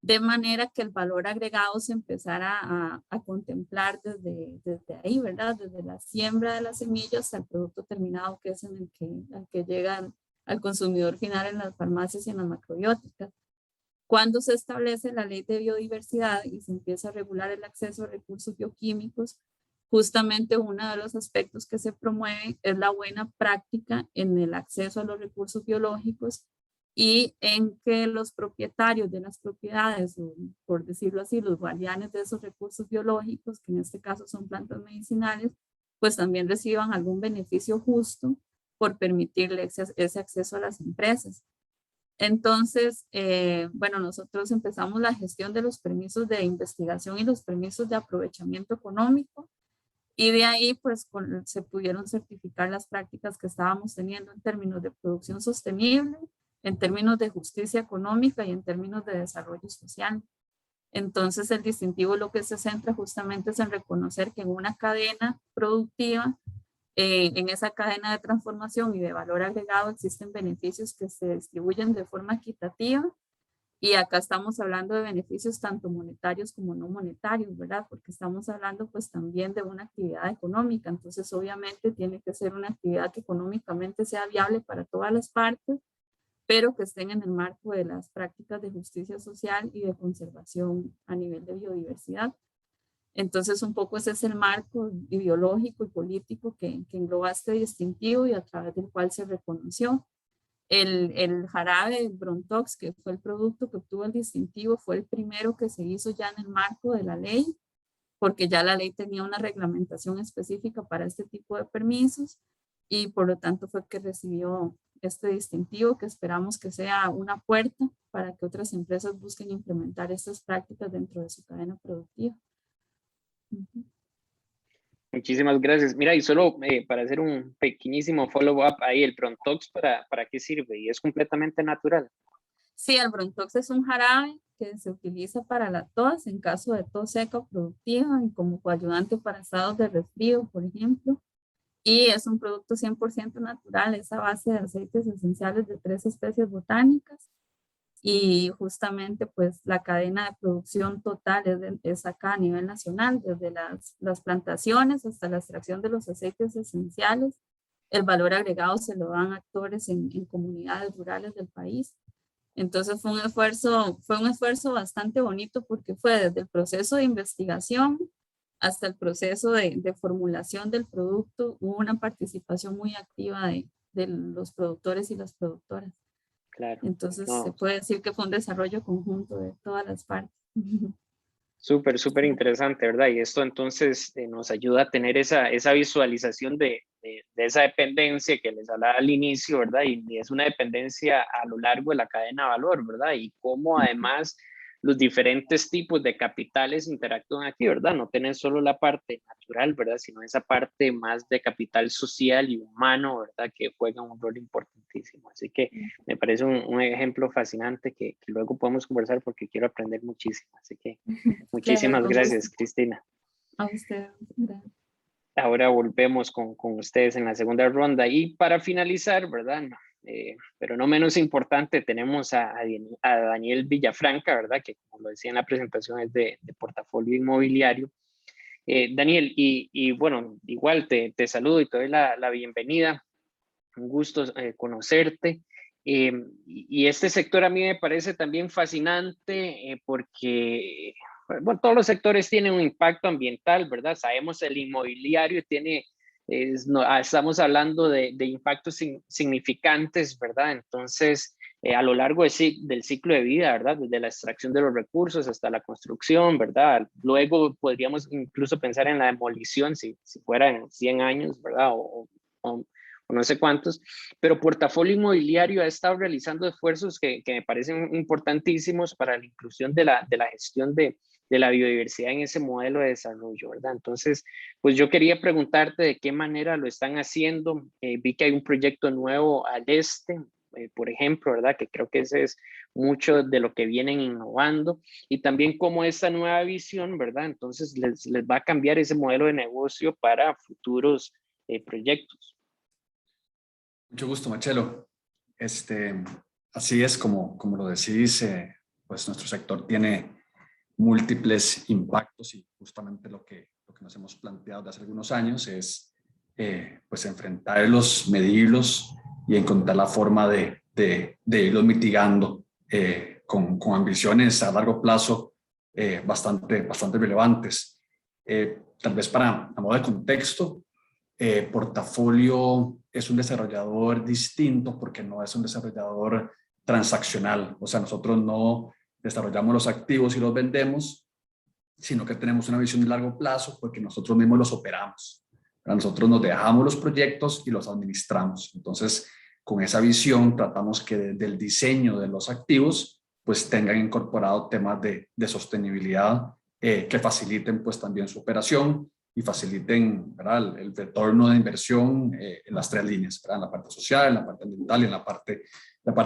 de manera que el valor agregado se empezara a contemplar desde ahí, ¿verdad? Desde la siembra de las semillas hasta el producto terminado, que es en el que llega al consumidor final en las farmacias y en las macrobióticas. Cuando se establece la ley de biodiversidad y se empieza a regular el acceso a recursos bioquímicos, justamente uno de los aspectos que se promueve es la buena práctica en el acceso a los recursos biológicos y en que los propietarios de las propiedades, o por decirlo así, los guardianes de esos recursos biológicos, que en este caso son plantas medicinales, pues también reciban algún beneficio justo por permitirle ese acceso a las empresas. Entonces, bueno, nosotros empezamos la gestión de los permisos de investigación y los permisos de aprovechamiento económico, y de ahí pues se pudieron certificar las prácticas que estábamos teniendo en términos de producción sostenible, en términos de justicia económica y en términos de desarrollo social. Entonces el distintivo lo que se centra justamente es en reconocer que en una cadena productiva, en esa cadena de transformación y de valor agregado existen beneficios que se distribuyen de forma equitativa, y acá estamos hablando de beneficios tanto monetarios como no monetarios, ¿verdad? Porque estamos hablando pues también de una actividad económica, entonces obviamente tiene que ser una actividad que económicamente sea viable para todas las partes, pero que estén en el marco de las prácticas de justicia social y de conservación a nivel de biodiversidad. Entonces, un poco ese es el marco ideológico y político que engloba este distintivo y a través del cual se reconoció. El jarabe, el Brontox, que fue el producto que obtuvo el distintivo, fue el primero que se hizo ya en el marco de la ley, porque ya la ley tenía una reglamentación específica para este tipo de permisos, y por lo tanto fue que recibió este distintivo, que esperamos que sea una puerta para que otras empresas busquen implementar estas prácticas dentro de su cadena productiva. Muchísimas gracias. Mira, y solo para hacer un pequeñísimo follow-up ahí, ¿el Brontox para qué sirve? Y es completamente natural. Sí, el Brontox es un jarabe que se utiliza para la tos en caso de tos seca productiva y como coayudante para estados de resfrío, por ejemplo. Y es un producto 100% natural, es a base de aceites esenciales de 3 especies botánicas. Y justamente pues la cadena de producción total es acá a nivel nacional, desde las plantaciones hasta la extracción de los aceites esenciales. El valor agregado se lo dan actores en comunidades rurales del país. Entonces fue un esfuerzo bastante bonito, porque fue desde el proceso de investigación hasta el proceso de formulación del producto. Hubo una participación muy activa de los productores y las productoras. Claro. Entonces No. se puede decir que fue un desarrollo conjunto de todas las partes. Súper interesante, ¿verdad? Y esto entonces nos ayuda a tener esa visualización de esa dependencia que les hablaba al inicio, ¿verdad? Y es una dependencia a lo largo de la cadena de valor, ¿verdad? Y cómo además los diferentes tipos de capitales interactúan aquí, ¿verdad? No tener solo la parte natural, ¿verdad? Sino esa parte más de capital social y humano, ¿verdad? Que juega un rol importantísimo. Así que me parece un ejemplo fascinante que luego podemos conversar, porque quiero aprender muchísimo. Así que muchísimas gracias, Cristina. A usted, gracias. Ahora volvemos con ustedes en la segunda ronda. Y para finalizar, ¿verdad? Pero no menos importante, tenemos a Daniel Villafranca, ¿verdad? Que como lo decía en la presentación es de portafolio inmobiliario. Daniel, y bueno, igual te saludo y te doy la bienvenida. Un gusto conocerte. Y este sector a mí me parece también fascinante porque, bueno, todos los sectores tienen un impacto ambiental, ¿verdad? Sabemos el inmobiliario tiene, estamos hablando de impactos significantes, ¿verdad? Entonces, a lo largo del ciclo de vida, ¿verdad? Desde la extracción de los recursos hasta la construcción, ¿verdad? Luego podríamos incluso pensar en la demolición si fuera en 100 años, ¿verdad? O no sé cuántos, pero Portafolio Inmobiliario ha estado realizando esfuerzos que me parecen importantísimos para la inclusión de la gestión de la biodiversidad en ese modelo de desarrollo, ¿verdad? Entonces, pues yo quería preguntarte de qué manera lo están haciendo. Vi que hay un proyecto nuevo al este, por ejemplo, ¿verdad? Que creo que ese es mucho de lo que vienen innovando y también cómo esta nueva visión, ¿verdad? Entonces les va a cambiar ese modelo de negocio para futuros proyectos. Mucho gusto, Marcelo. Así es como lo decís, pues nuestro sector tiene múltiples impactos y justamente lo que nos hemos planteado de hace algunos años es pues enfrentarlos, medirlos y encontrar la forma de irlos mitigando con ambiciones a largo plazo bastante relevantes. Tal vez a modo de contexto, Portafolio es un desarrollador distinto porque no es un desarrollador transaccional. O sea, nosotros no desarrollamos los activos y los vendemos, sino que tenemos una visión de largo plazo porque nosotros mismos los operamos. Nosotros nos dejamos los proyectos y los administramos. Entonces, con esa visión tratamos que desde el diseño de los activos pues tengan incorporado temas de sostenibilidad que faciliten pues también su operación y faciliten, ¿verdad?, el retorno de inversión en las tres líneas, ¿verdad?, en la parte social, en la parte ambiental y en la parte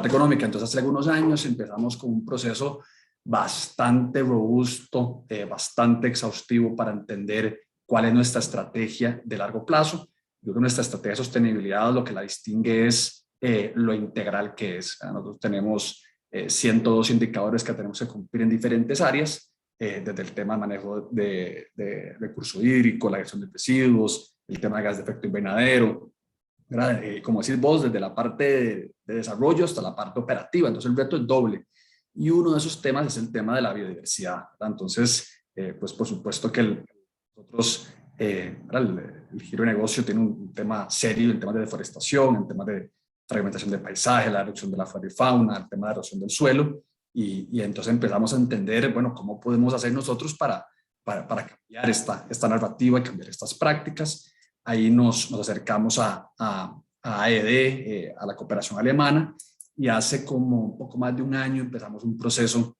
económica. Entonces, hace algunos años empezamos con un proceso bastante robusto, bastante exhaustivo para entender cuál es nuestra estrategia de largo plazo. Yo creo que nuestra estrategia de sostenibilidad lo que la distingue es lo integral que es. Nosotros tenemos 102 indicadores que tenemos que cumplir en diferentes áreas, desde el tema de manejo de recurso hídrico, la gestión de residuos, el tema de gas de efecto invernadero, como decís vos, desde la parte de desarrollo hasta la parte operativa. Entonces el reto es doble. Y uno de esos temas es el tema de la biodiversidad, ¿verdad? Entonces, pues por supuesto que nosotros, el giro de negocio tiene un tema serio en temas de deforestación, en temas de fragmentación de paisaje, la reducción de la flora y fauna, el tema de erosión del suelo. Y entonces empezamos a entender, bueno, cómo podemos hacer nosotros para cambiar esta narrativa y cambiar estas prácticas. Ahí nos acercamos a AED, a la cooperación alemana, y hace como un poco más de un año empezamos un proceso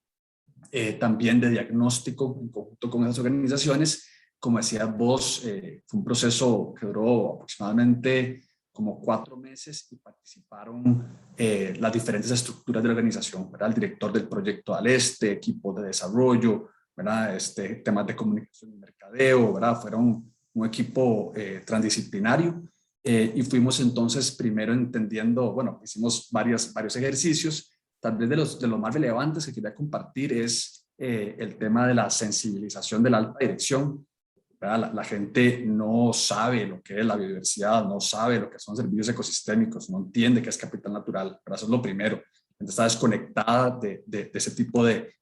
también de diagnóstico en conjunto con esas organizaciones. Como decías vos, fue un proceso que duró aproximadamente como 4 meses y participaron las diferentes estructuras de la organización, ¿verdad? El director del proyecto al este, equipos de desarrollo, ¿verdad? Temas de comunicación y mercadeo, ¿verdad? Fueron un equipo transdisciplinario y fuimos entonces primero entendiendo, bueno, hicimos varios ejercicios. Tal vez de los más relevantes que quería compartir es el tema de la sensibilización de la alta dirección. La gente no sabe lo que es la biodiversidad, no sabe lo que son servicios ecosistémicos, no entiende qué es capital natural, pero eso es lo primero. La gente está desconectada de ese tipo de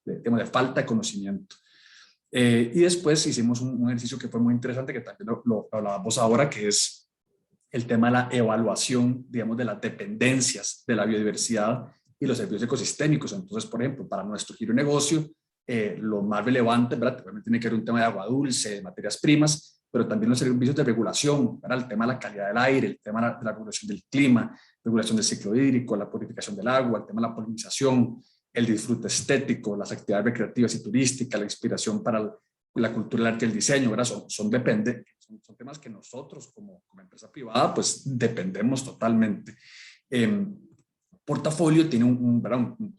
falta de conocimiento. Y después hicimos un ejercicio que fue muy interesante, que también lo hablábamos ahora, que es el tema de la evaluación, digamos, de las dependencias de la biodiversidad y los servicios ecosistémicos. Entonces, por ejemplo, para nuestro giro de negocio, lo más relevante, ¿verdad?, obviamente tiene que ver un tema de agua dulce, de materias primas, pero también los servicios de regulación, ¿verdad?, el tema de la calidad del aire, el tema de la regulación del clima, regulación del ciclo hídrico, la purificación del agua, el tema de la polinización, el disfrute estético, las actividades recreativas y turísticas, la inspiración para la cultura, el arte y el diseño, ¿verdad? Son temas que nosotros como empresa privada pues dependemos totalmente. Portafolio tiene un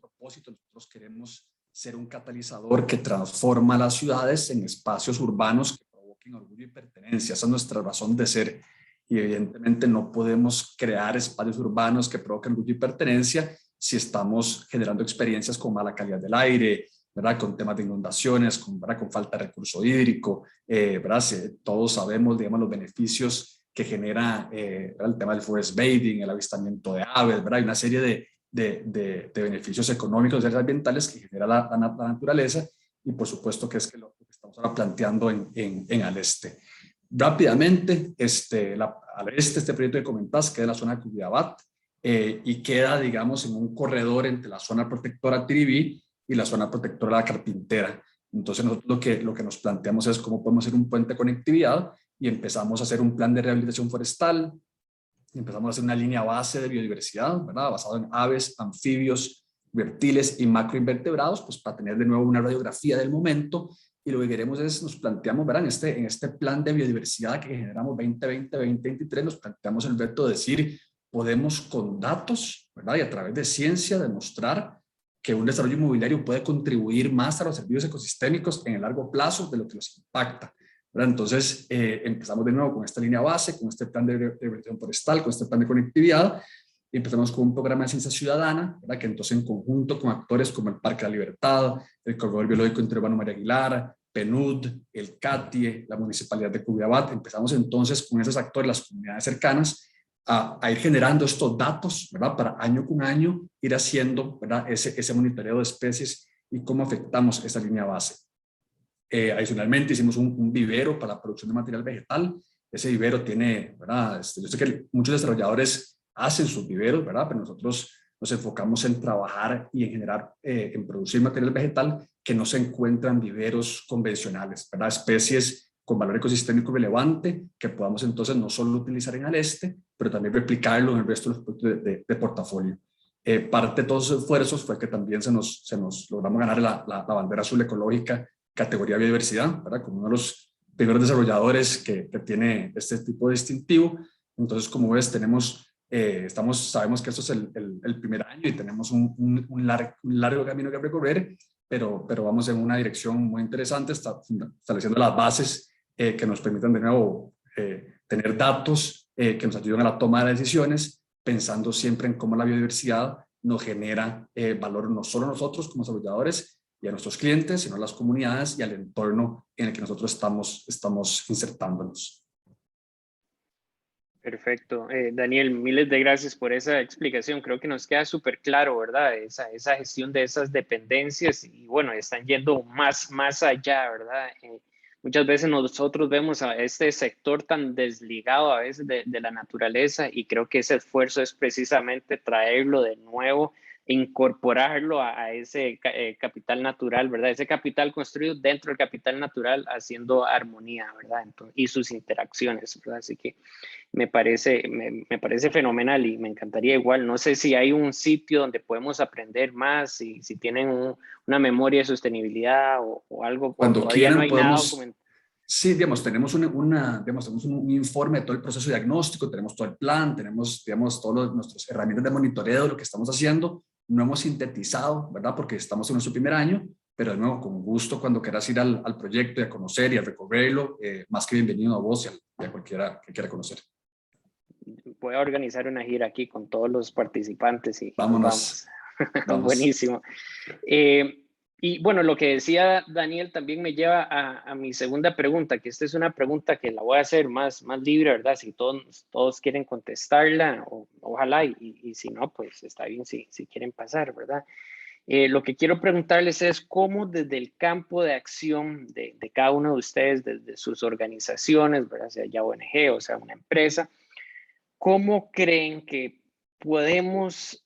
propósito. Nosotros queremos ser un catalizador que transforma las ciudades en espacios urbanos que provoquen orgullo y pertenencia. Esa es nuestra razón de ser. Y evidentemente no podemos crear espacios urbanos que provoquen orgullo y pertenencia si estamos generando experiencias con mala calidad del aire, ¿verdad? Con temas de inundaciones, ¿verdad? Con falta de recurso hídrico, ¿verdad? Todos sabemos, digamos, los beneficios que genera el tema del forest bathing, el avistamiento de aves, ¿verdad? Hay una serie de beneficios económicos y ambientales que genera la naturaleza, y por supuesto que es que lo que estamos ahora planteando en Al Este. Rápidamente, al este, este proyecto que comentás queda en la zona de Curridabat, y queda, digamos, en un corredor entre la zona protectora Tiribí y la zona protectora La Carpintera. Entonces nosotros lo que nos planteamos es cómo podemos hacer un puente de conectividad, y empezamos a hacer un plan de rehabilitación forestal, empezamos a hacer una línea base de biodiversidad, ¿verdad? Basado en aves, anfibios, reptiles y macroinvertebrados, pues para tener de nuevo una radiografía del momento. Y lo que queremos es, nos planteamos, ¿verdad? En este plan de biodiversidad que generamos 2020-2023, nos planteamos el reto de decir, podemos con datos, ¿verdad? Y a través de ciencia demostrar que un desarrollo inmobiliario puede contribuir más a los servicios ecosistémicos en el largo plazo de lo que los impacta, ¿verdad? Entonces empezamos de nuevo con esta línea base, con este plan de rehabilitación forestal, con este plan de conectividad, y empezamos con un programa de ciencia ciudadana, ¿verdad? Que entonces en conjunto con actores como el Parque de la Libertad, el Corredor Biológico Interurbano María Aguilar, PNUD, el CATIE, la Municipalidad de Curridabat, empezamos entonces con esos actores, las comunidades cercanas, a ir generando estos datos, ¿verdad? Para año con año ir haciendo, ¿verdad? Ese monitoreo de especies y cómo afectamos esa línea base. Adicionalmente hicimos un vivero para la producción de material vegetal. Ese vivero tiene, ¿verdad? Yo sé que muchos desarrolladores hacen sus viveros, ¿verdad? Pero nosotros nos enfocamos en trabajar y en generar, en producir material vegetal que no se encuentran en viveros convencionales, ¿verdad? Especies con valor ecosistémico relevante que podamos entonces no solo utilizar en Al Este, pero también replicarlo en el resto de los productos de portafolio. Parte de todos esos esfuerzos fue que también se nos logramos ganar la bandera azul ecológica categoría biodiversidad, ¿verdad? Como uno de los primeros desarrolladores que tiene este tipo de distintivo. Entonces, como ves, sabemos que esto es el primer año y tenemos un largo camino que recorrer, pero vamos en una dirección muy interesante, estableciendo las bases que nos permitan de nuevo tener datos que nos ayuden a la toma de decisiones, pensando siempre en cómo la biodiversidad nos genera valor no solo a nosotros como desarrolladores y a nuestros clientes, sino a las comunidades y al entorno en el que nosotros estamos insertándonos. Perfecto. Daniel, miles de gracias por esa explicación. Creo que nos queda súper claro, ¿verdad? Esa gestión de esas dependencias y bueno, están yendo más allá, ¿verdad? Muchas veces nosotros vemos a este sector tan desligado a veces de la naturaleza y creo que ese esfuerzo es precisamente traerlo de nuevo, incorporarlo a ese capital natural, ¿verdad? Ese capital construido dentro del capital natural haciendo armonía, ¿verdad? Entonces, y sus interacciones, ¿verdad? Así que me parece fenomenal y me encantaría igual. No sé si hay un sitio donde podemos aprender más, si tienen una memoria de sostenibilidad o algo. Cuando todavía quieran no hay nada documentado. Sí, digamos, tenemos tenemos un informe de todo el proceso diagnóstico, tenemos todo el plan, tenemos, digamos, todas nuestras herramientas de monitoreo de lo que estamos haciendo. No hemos sintetizado, ¿verdad? Porque estamos en nuestro primer año, pero de nuevo, con gusto, cuando quieras ir al proyecto y a conocer y a recorrerlo, más que bienvenido a vos y a cualquiera que quiera conocer. Voy a organizar una gira aquí con todos los participantes y Vámonos. Vamos. Buenísimo. Y bueno, lo que decía Daniel también me lleva a mi segunda pregunta, que esta es una pregunta que la voy a hacer más libre, ¿verdad? Si todos quieren contestarla, ojalá, y si no, pues está bien si quieren pasar, ¿verdad? Lo que quiero preguntarles es cómo desde el campo de acción de cada uno de ustedes, desde sus organizaciones, ¿verdad? Sea ya ONG o sea una empresa, ¿cómo creen que podemos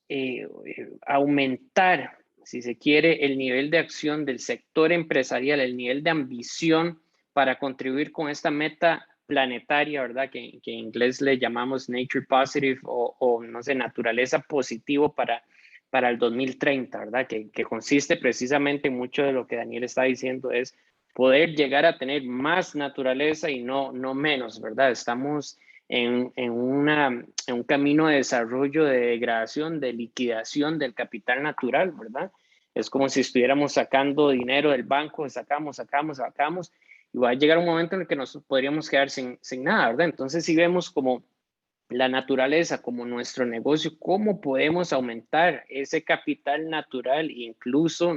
aumentar, si se quiere, el nivel de acción del sector empresarial, el nivel de ambición para contribuir con esta meta planetaria, ¿verdad? Que en inglés le llamamos Nature Positive o no sé, naturaleza positivo para el 2030, ¿verdad? Que consiste precisamente en mucho de lo que Daniel está diciendo, es poder llegar a tener más naturaleza y no menos, ¿verdad? Estamos en un camino de desarrollo, de degradación, de liquidación del capital natural, ¿verdad? Es como si estuviéramos sacando dinero del banco, sacamos, y va a llegar un momento en el que nos podríamos quedar sin nada, ¿verdad? Entonces, si vemos como la naturaleza, como nuestro negocio, cómo podemos aumentar ese capital natural e incluso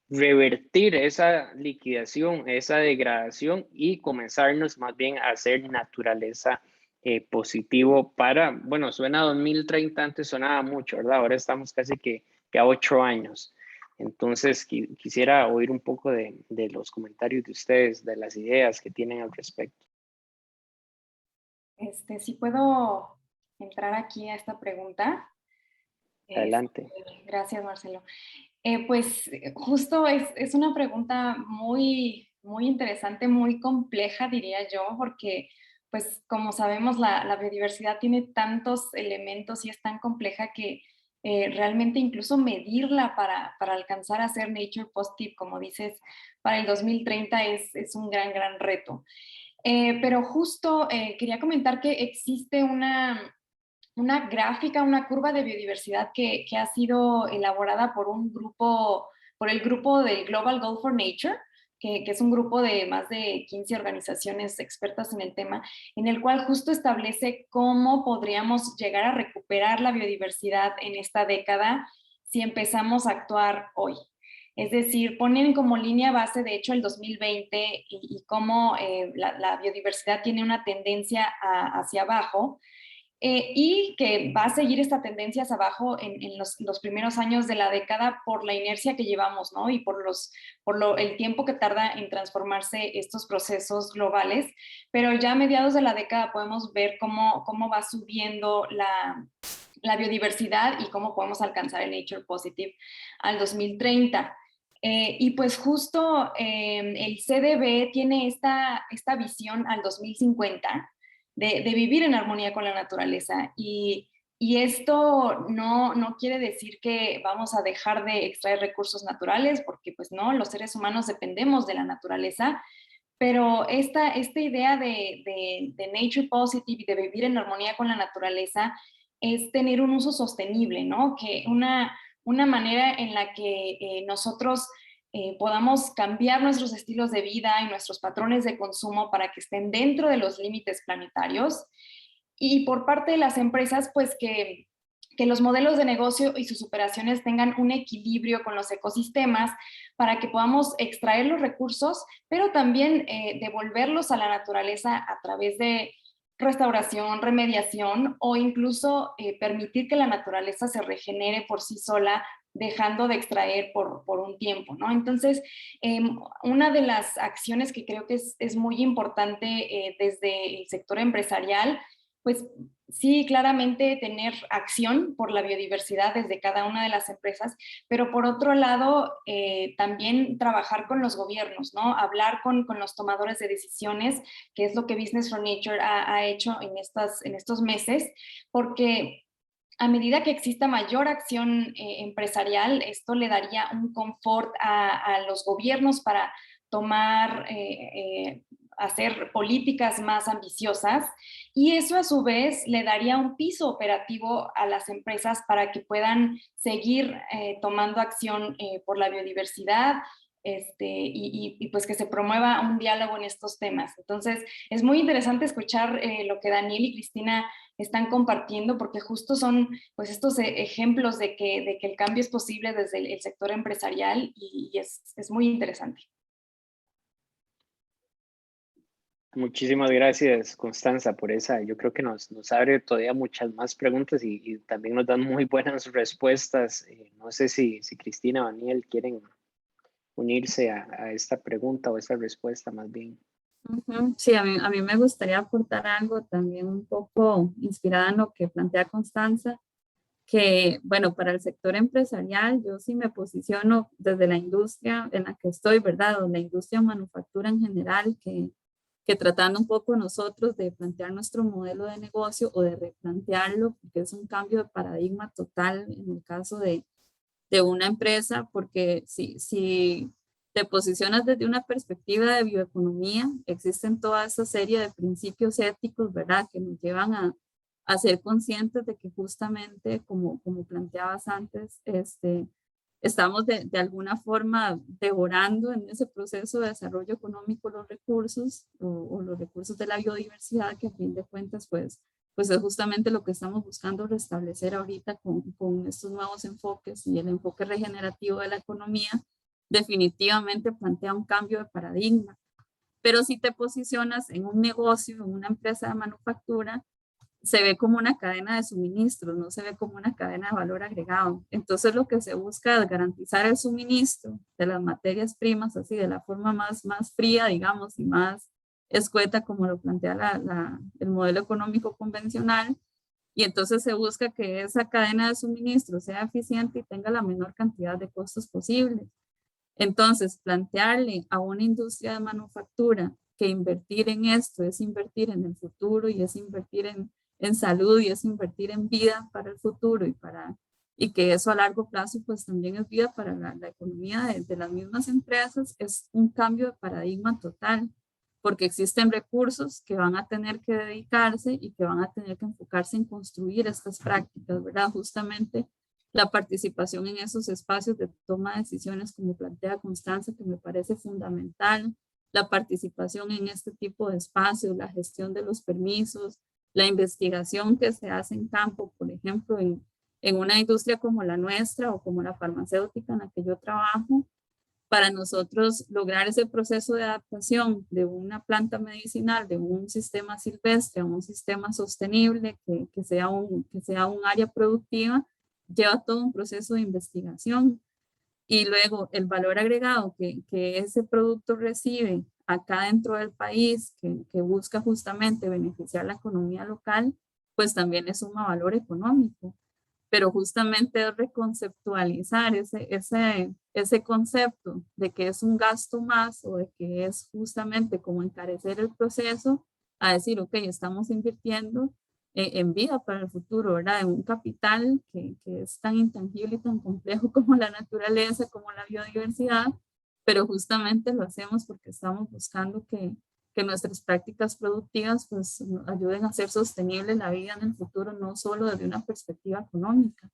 revertir esa liquidación, esa degradación y comenzarnos más bien a hacer naturaleza positivo para, bueno, suena 2030, antes sonaba mucho, ¿verdad? Ahora estamos casi que a 8 años. Entonces, quisiera oír un poco de los comentarios de ustedes, de las ideas que tienen al respecto. Si puedo entrar aquí a esta pregunta. Adelante. Gracias, Marcelo. Pues justo es una pregunta muy, muy interesante, muy compleja, diría yo, porque pues como sabemos la biodiversidad tiene tantos elementos y es tan compleja que realmente incluso medirla para alcanzar a ser Nature Positive, como dices, para el 2030 es un gran, gran reto. Pero justo quería comentar que existe una gráfica, una curva de biodiversidad que ha sido elaborada por por el grupo del Global Goal for Nature, que es un grupo de más de 15 organizaciones expertas en el tema, en el cual justo establece cómo podríamos llegar a recuperar la biodiversidad en esta década si empezamos a actuar hoy. Es decir, ponen como línea base, de hecho, el 2020 y cómo la biodiversidad tiene una tendencia hacia abajo, y que va a seguir esta tendencia hacia abajo en los primeros años de la década por la inercia que llevamos, ¿no? Y por el tiempo que tarda en transformarse estos procesos globales. Pero ya a mediados de la década podemos ver cómo va subiendo la biodiversidad y cómo podemos alcanzar el Nature Positive al 2030. Y pues justo el CDB tiene esta visión al 2050 de vivir en armonía con la naturaleza. Y esto no quiere decir que vamos a dejar de extraer recursos naturales, porque pues no, los seres humanos dependemos de la naturaleza, pero esta idea de Nature Positive y de vivir en armonía con la naturaleza es tener un uso sostenible, ¿no? Que una manera en la que nosotros podamos cambiar nuestros estilos de vida y nuestros patrones de consumo para que estén dentro de los límites planetarios. Y por parte de las empresas, pues que los modelos de negocio y sus operaciones tengan un equilibrio con los ecosistemas para que podamos extraer los recursos, pero también devolverlos a la naturaleza a través de restauración, remediación o incluso permitir que la naturaleza se regenere por sí sola, dejando de extraer por un tiempo, ¿no? Entonces, una de las acciones que creo que es muy importante desde el sector empresarial, pues sí, claramente tener acción por la biodiversidad desde cada una de las empresas, pero por otro lado, también trabajar con los gobiernos, ¿no? Hablar con los tomadores de decisiones, que es lo que Business for Nature ha hecho en estos meses, porque a medida que exista mayor acción empresarial, esto le daría un confort a los gobiernos para tomar, hacer políticas más ambiciosas, y eso a su vez le daría un piso operativo a las empresas para que puedan seguir tomando acción por la biodiversidad, y pues que se promueva un diálogo en estos temas. Entonces, es muy interesante escuchar lo que Daniel y Cristina están compartiendo, porque justo son pues estos ejemplos de que el cambio es posible desde el sector empresarial, y es muy interesante. Muchísimas gracias, Constanza, por esa. Yo creo que nos abre todavía muchas más preguntas y también nos dan muy buenas respuestas. No sé si Cristina o Daniel quieren unirse a esta pregunta o esta respuesta más bien. Sí, a mí me gustaría aportar algo también un poco inspirada en lo que plantea Constanza, que bueno, para el sector empresarial yo sí me posiciono desde la industria en la que estoy, ¿verdad? O la industria manufactura en general, que tratando un poco nosotros de plantear nuestro modelo de negocio o de replantearlo, porque es un cambio de paradigma total en el caso de una empresa, porque si te posicionas desde una perspectiva de bioeconomía, existen toda esa serie de principios éticos, ¿verdad?, que nos llevan a ser conscientes de que justamente, como planteabas antes, estamos de alguna forma devorando en ese proceso de desarrollo económico los recursos o los recursos de la biodiversidad, que a fin de cuentas, pues es justamente lo que estamos buscando restablecer ahorita con estos nuevos enfoques y el enfoque regenerativo de la economía, definitivamente plantea un cambio de paradigma. Pero si te posicionas en un negocio, en una empresa de manufactura, se ve como una cadena de suministros, no se ve como una cadena de valor agregado. Entonces lo que se busca es garantizar el suministro de las materias primas, así de la forma más fría, digamos, y más escueta como lo plantea el modelo económico convencional. Y entonces se busca que esa cadena de suministro sea eficiente y tenga la menor cantidad de costos posible. Entonces, plantearle a una industria de manufactura que invertir en esto es invertir en el futuro y es invertir en salud y es invertir en vida para el futuro y que eso a largo plazo pues también es vida para la economía de las mismas empresas, es un cambio de paradigma total, porque existen recursos que van a tener que dedicarse y que van a tener que enfocarse en construir estas prácticas, ¿verdad? Justamente la participación en esos espacios de toma de decisiones, como plantea Constanza, que me parece fundamental, la participación en este tipo de espacios, la gestión de los permisos, la investigación que se hace en campo, por ejemplo, en una industria como la nuestra o como la farmacéutica en la que yo trabajo, para nosotros lograr ese proceso de adaptación de una planta medicinal, de un sistema silvestre a un sistema sostenible, que sea un área productiva, lleva todo un proceso de investigación. Y luego el valor agregado que ese producto recibe acá dentro del país, que busca justamente beneficiar la economía local, pues también le suma valor económico. Pero justamente es reconceptualizar ese concepto de que es un gasto más o de que es justamente como encarecer el proceso a decir, ok, estamos invirtiendo en vida para el futuro, ¿verdad? En un capital que es tan intangible y tan complejo como la naturaleza, como la biodiversidad, pero justamente lo hacemos porque estamos buscando que nuestras prácticas productivas pues ayuden a hacer sostenible la vida en el futuro, no solo desde una perspectiva económica.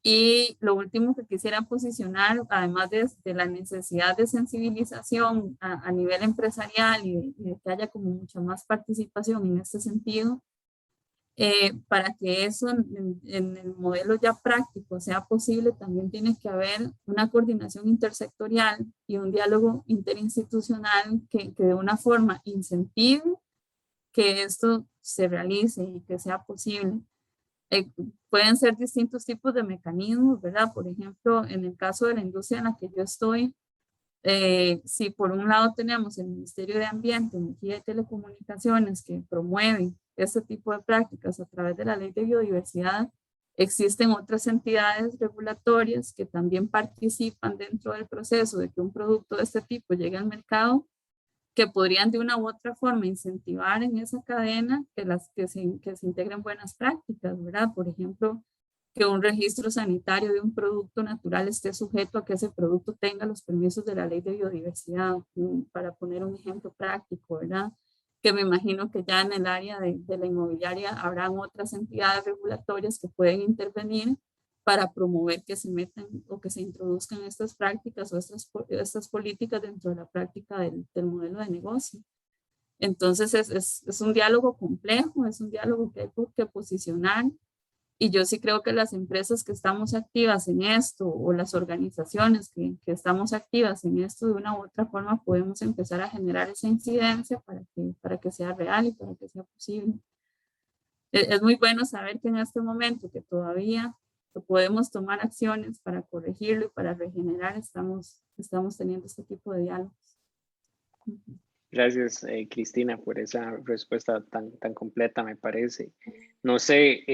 Y lo último que quisiera posicionar, además de la necesidad de sensibilización a nivel empresarial y de que haya como mucha más participación en este sentido, para que eso en el modelo ya práctico sea posible, también tiene que haber una coordinación intersectorial y un diálogo interinstitucional que de una forma incentive que esto se realice y que sea posible. Pueden ser distintos tipos de mecanismos, ¿verdad? Por ejemplo, en el caso de la industria en la que yo estoy, si por un lado tenemos el Ministerio de Ambiente, Energía y Telecomunicaciones que promueve este tipo de prácticas a través de la Ley de Biodiversidad, existen otras entidades regulatorias que también participan dentro del proceso de que un producto de este tipo llegue al mercado, que podrían de una u otra forma incentivar en esa cadena que se integren buenas prácticas, ¿verdad? Por ejemplo, que un registro sanitario de un producto natural esté sujeto a que ese producto tenga los permisos de la Ley de Biodiversidad, para poner un ejemplo práctico, ¿verdad? Que me imagino que ya en el área de la inmobiliaria habrán otras entidades regulatorias que pueden intervenir para promover que se metan o que se introduzcan estas prácticas o estas políticas dentro de la práctica del modelo de negocio. Entonces es un diálogo complejo, es un diálogo que hay que posicionar. Y yo sí creo que las empresas que estamos activas en esto o las organizaciones que estamos activas en esto de una u otra forma podemos empezar a generar esa incidencia para que sea real y para que sea posible. Es muy bueno saber que en este momento que todavía podemos tomar acciones para corregirlo y para regenerar, estamos teniendo este tipo de diálogos. Gracias, Cristina, por esa respuesta tan completa, me parece. No sé,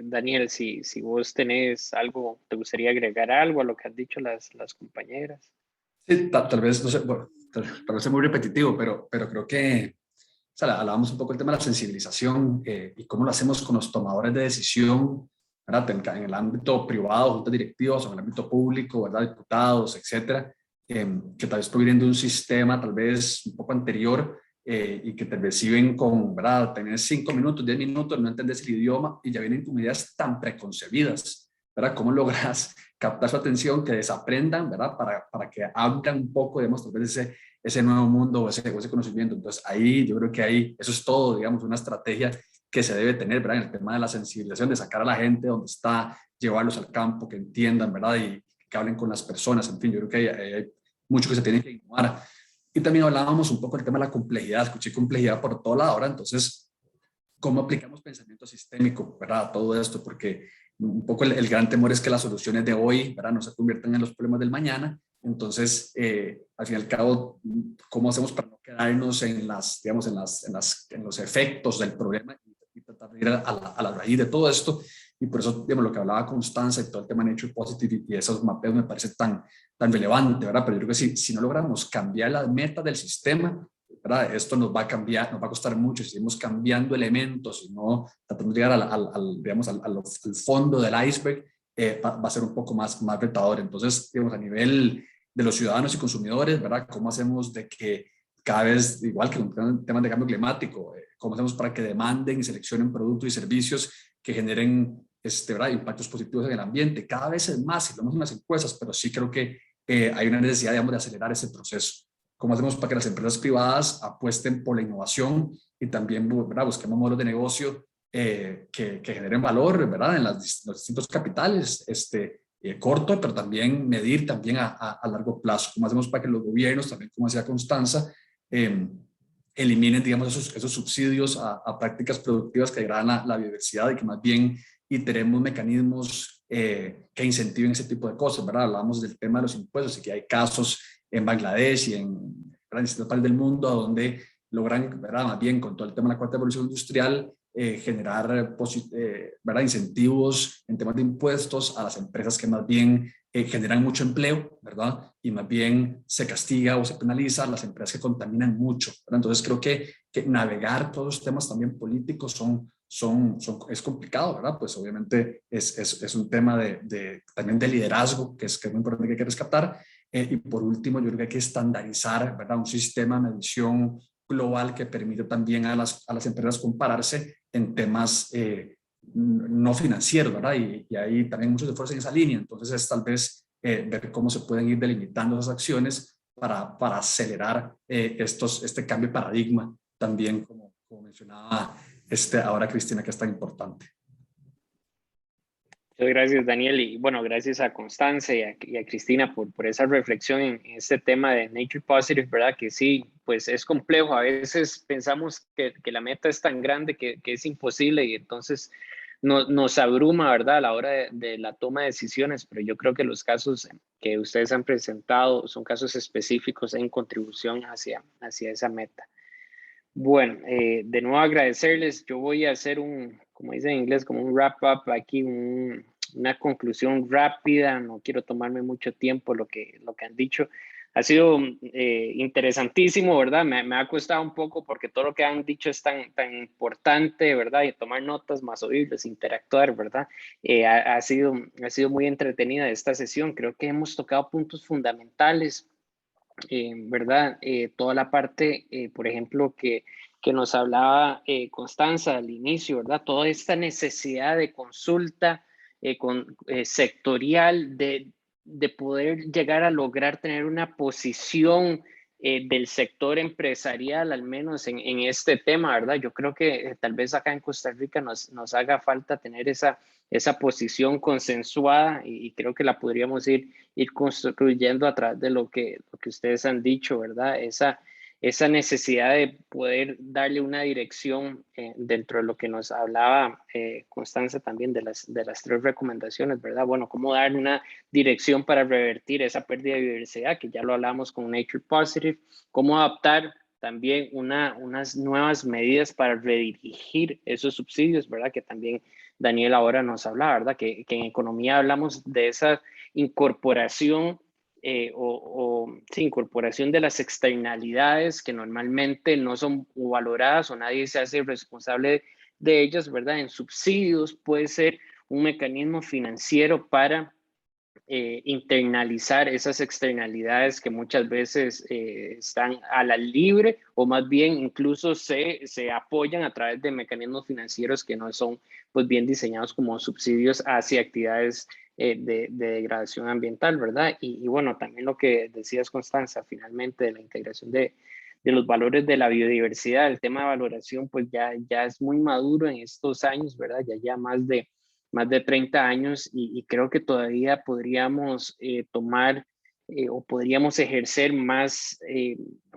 Daniel, si vos tenés algo, ¿te gustaría agregar algo a lo que han dicho las compañeras? Sí, tal vez, no sé, bueno, tal vez es muy repetitivo, pero creo que, o sea, hablábamos un poco del tema de la sensibilización y cómo lo hacemos con los tomadores de decisión, ¿verdad? En el ámbito privado, juntas directivas, o en el ámbito público, ¿verdad? Diputados, etcétera, que tal vez provienen de un sistema tal vez un poco anterior y que te reciben con, ¿verdad? Tener 5 minutos, 10 minutos, no entendés el idioma y ya vienen con ideas tan preconcebidas, ¿verdad? ¿Cómo logras captar su atención, que desaprendan, ¿verdad? Para que abran un poco, digamos, tal vez ese nuevo mundo o ese conocimiento. Entonces ahí yo creo que ahí eso es todo, digamos, una estrategia que se debe tener, ¿verdad? En el tema de la sensibilización, de sacar a la gente donde está, llevarlos al campo, que entiendan, ¿verdad? Y que hablen con las personas. En fin, yo creo que hay mucho que se tiene que innovar. Y también hablábamos un poco del tema de la complejidad, escuché complejidad por todo lado ahora, entonces, ¿cómo aplicamos pensamiento sistémico, ¿verdad? A todo esto, porque un poco el gran temor es que las soluciones de hoy, ¿verdad?, no se conviertan en los problemas del mañana. Entonces, al fin y al cabo, ¿cómo hacemos para no quedarnos en digamos, en los efectos del problema y tratar de ir a la raíz de todo esto? Y por eso, digamos, lo que hablaba Constanza y todo el tema de Nature Positive y esos mapeos me parece tan relevante, ¿verdad? Pero yo creo que si no logramos cambiar las metas del sistema, ¿verdad?, esto nos va a cambiar, nos va a costar mucho. Si seguimos cambiando elementos y no tratamos de llegar digamos, al fondo del iceberg, va a ser un poco más retador. Entonces, digamos, a nivel de los ciudadanos y consumidores, ¿verdad?, ¿cómo hacemos de que cada vez, igual que en temas de cambio climático, cómo hacemos para que demanden y seleccionen productos y servicios que generen ¿verdad?, impactos positivos en el ambiente? Cada vez es más, y lo vemos en las encuestas, pero sí creo que hay una necesidad, digamos, de acelerar ese proceso. ¿Cómo hacemos para que las empresas privadas apuesten por la innovación y también, ¿verdad?, busquemos modelos de negocio que generen valor, ¿verdad?, en los distintos capitales, corto, pero también medir también a largo plazo? ¿Cómo hacemos para que los gobiernos, también como decía Constanza, eliminen, digamos, esos subsidios a prácticas productivas que degradan la biodiversidad y que más bien tenemos mecanismos que incentiven ese tipo de cosas, ¿verdad? Hablábamos del tema de los impuestos y que hay casos en Bangladesh y en distintos países del mundo donde logran, ¿verdad?, más bien con todo el tema de la cuarta revolución industrial, generar ¿verdad?, incentivos en temas de impuestos a las empresas que más bien generan mucho empleo, ¿verdad? Y más bien se castiga o se penaliza a las empresas que contaminan mucho, ¿verdad? Entonces creo que navegar todos los temas también políticos es complicado, ¿verdad? Pues obviamente es un tema también de liderazgo que es muy importante, que hay que rescatar. Y por último, yo creo que hay que estandarizar, ¿verdad?, un sistema de medición global que permite también a las empresas compararse en temas no financieros, ¿verdad? Y hay también muchos esfuerzos en esa línea. Entonces es tal vez ver cómo se pueden ir delimitando esas acciones para acelerar este cambio de paradigma también, como mencionaba ahora Cristina, que es tan importante. Muchas gracias, Daniel, y bueno, gracias a Constanza y a Cristina por esa reflexión en este tema de Nature Positive, ¿verdad? Que sí, pues es complejo. A veces pensamos que la meta es tan grande que es imposible y entonces nos abruma, ¿verdad?, a la hora de la toma de decisiones, pero yo creo que los casos que ustedes han presentado son casos específicos en contribución hacia esa meta. Bueno, de nuevo agradecerles. Yo voy a hacer como dice en inglés, como un wrap up aquí, una conclusión rápida. No quiero tomarme mucho tiempo lo que han dicho. Ha sido interesantísimo, ¿verdad? Me ha costado un poco porque todo lo que han dicho es tan importante, ¿verdad? Y tomar notas, más oírles, interactuar, ¿verdad? Ha sido muy entretenida esta sesión. Creo que hemos tocado puntos fundamentales, ¿verdad? Toda la parte, por ejemplo, que nos hablaba Constanza al inicio, ¿verdad? Toda esta necesidad de consulta sectorial, de poder llegar a lograr tener una posición del sector empresarial, al menos en este tema, ¿verdad? Yo creo que tal vez acá en Costa Rica nos haga falta tener esa posición consensuada y creo que la podríamos ir construyendo a través de lo que ustedes han dicho, ¿verdad? Esa necesidad de poder darle una dirección dentro de lo que nos hablaba Constanza también de las 3 recomendaciones, ¿verdad? Bueno, cómo dar una dirección para revertir esa pérdida de biodiversidad, que ya lo hablamos con Nature Positive, cómo adaptar también unas nuevas medidas para redirigir esos subsidios, ¿verdad? Que también Daniel ahora nos habla, ¿verdad? Que en economía hablamos de esa incorporación incorporación de las externalidades que normalmente no son valoradas o nadie se hace responsable de ellas, ¿verdad? En subsidios puede ser un mecanismo financiero para internalizar esas externalidades que muchas veces están a la libre o más bien incluso se apoyan a través de mecanismos financieros que no son pues bien diseñados como subsidios hacia actividades de degradación ambiental, ¿verdad? Y bueno, también lo que decías, Constanza, finalmente de la integración de los valores de la biodiversidad, el tema de valoración pues ya es muy maduro en estos años, ¿verdad? Ya más de 30 años y creo que todavía podríamos tomar o podríamos ejercer más,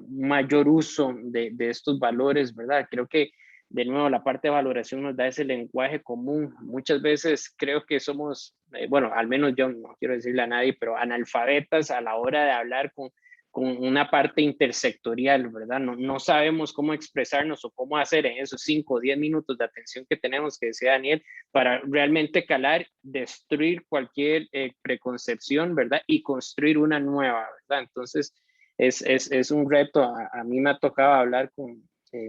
mayor uso de estos valores, ¿verdad? Creo que, de nuevo, la parte de valoración nos da ese lenguaje común. Muchas veces creo que somos, bueno, al menos yo no quiero decirle a nadie, pero analfabetas a la hora de hablar con una parte intersectorial, ¿verdad? No sabemos cómo expresarnos o cómo hacer en esos 5 o 10 minutos de atención que tenemos, que decía Daniel, para realmente calar, destruir cualquier preconcepción, ¿verdad? Y construir una nueva, ¿verdad? Entonces, es un reto. A mí me ha tocado hablar con,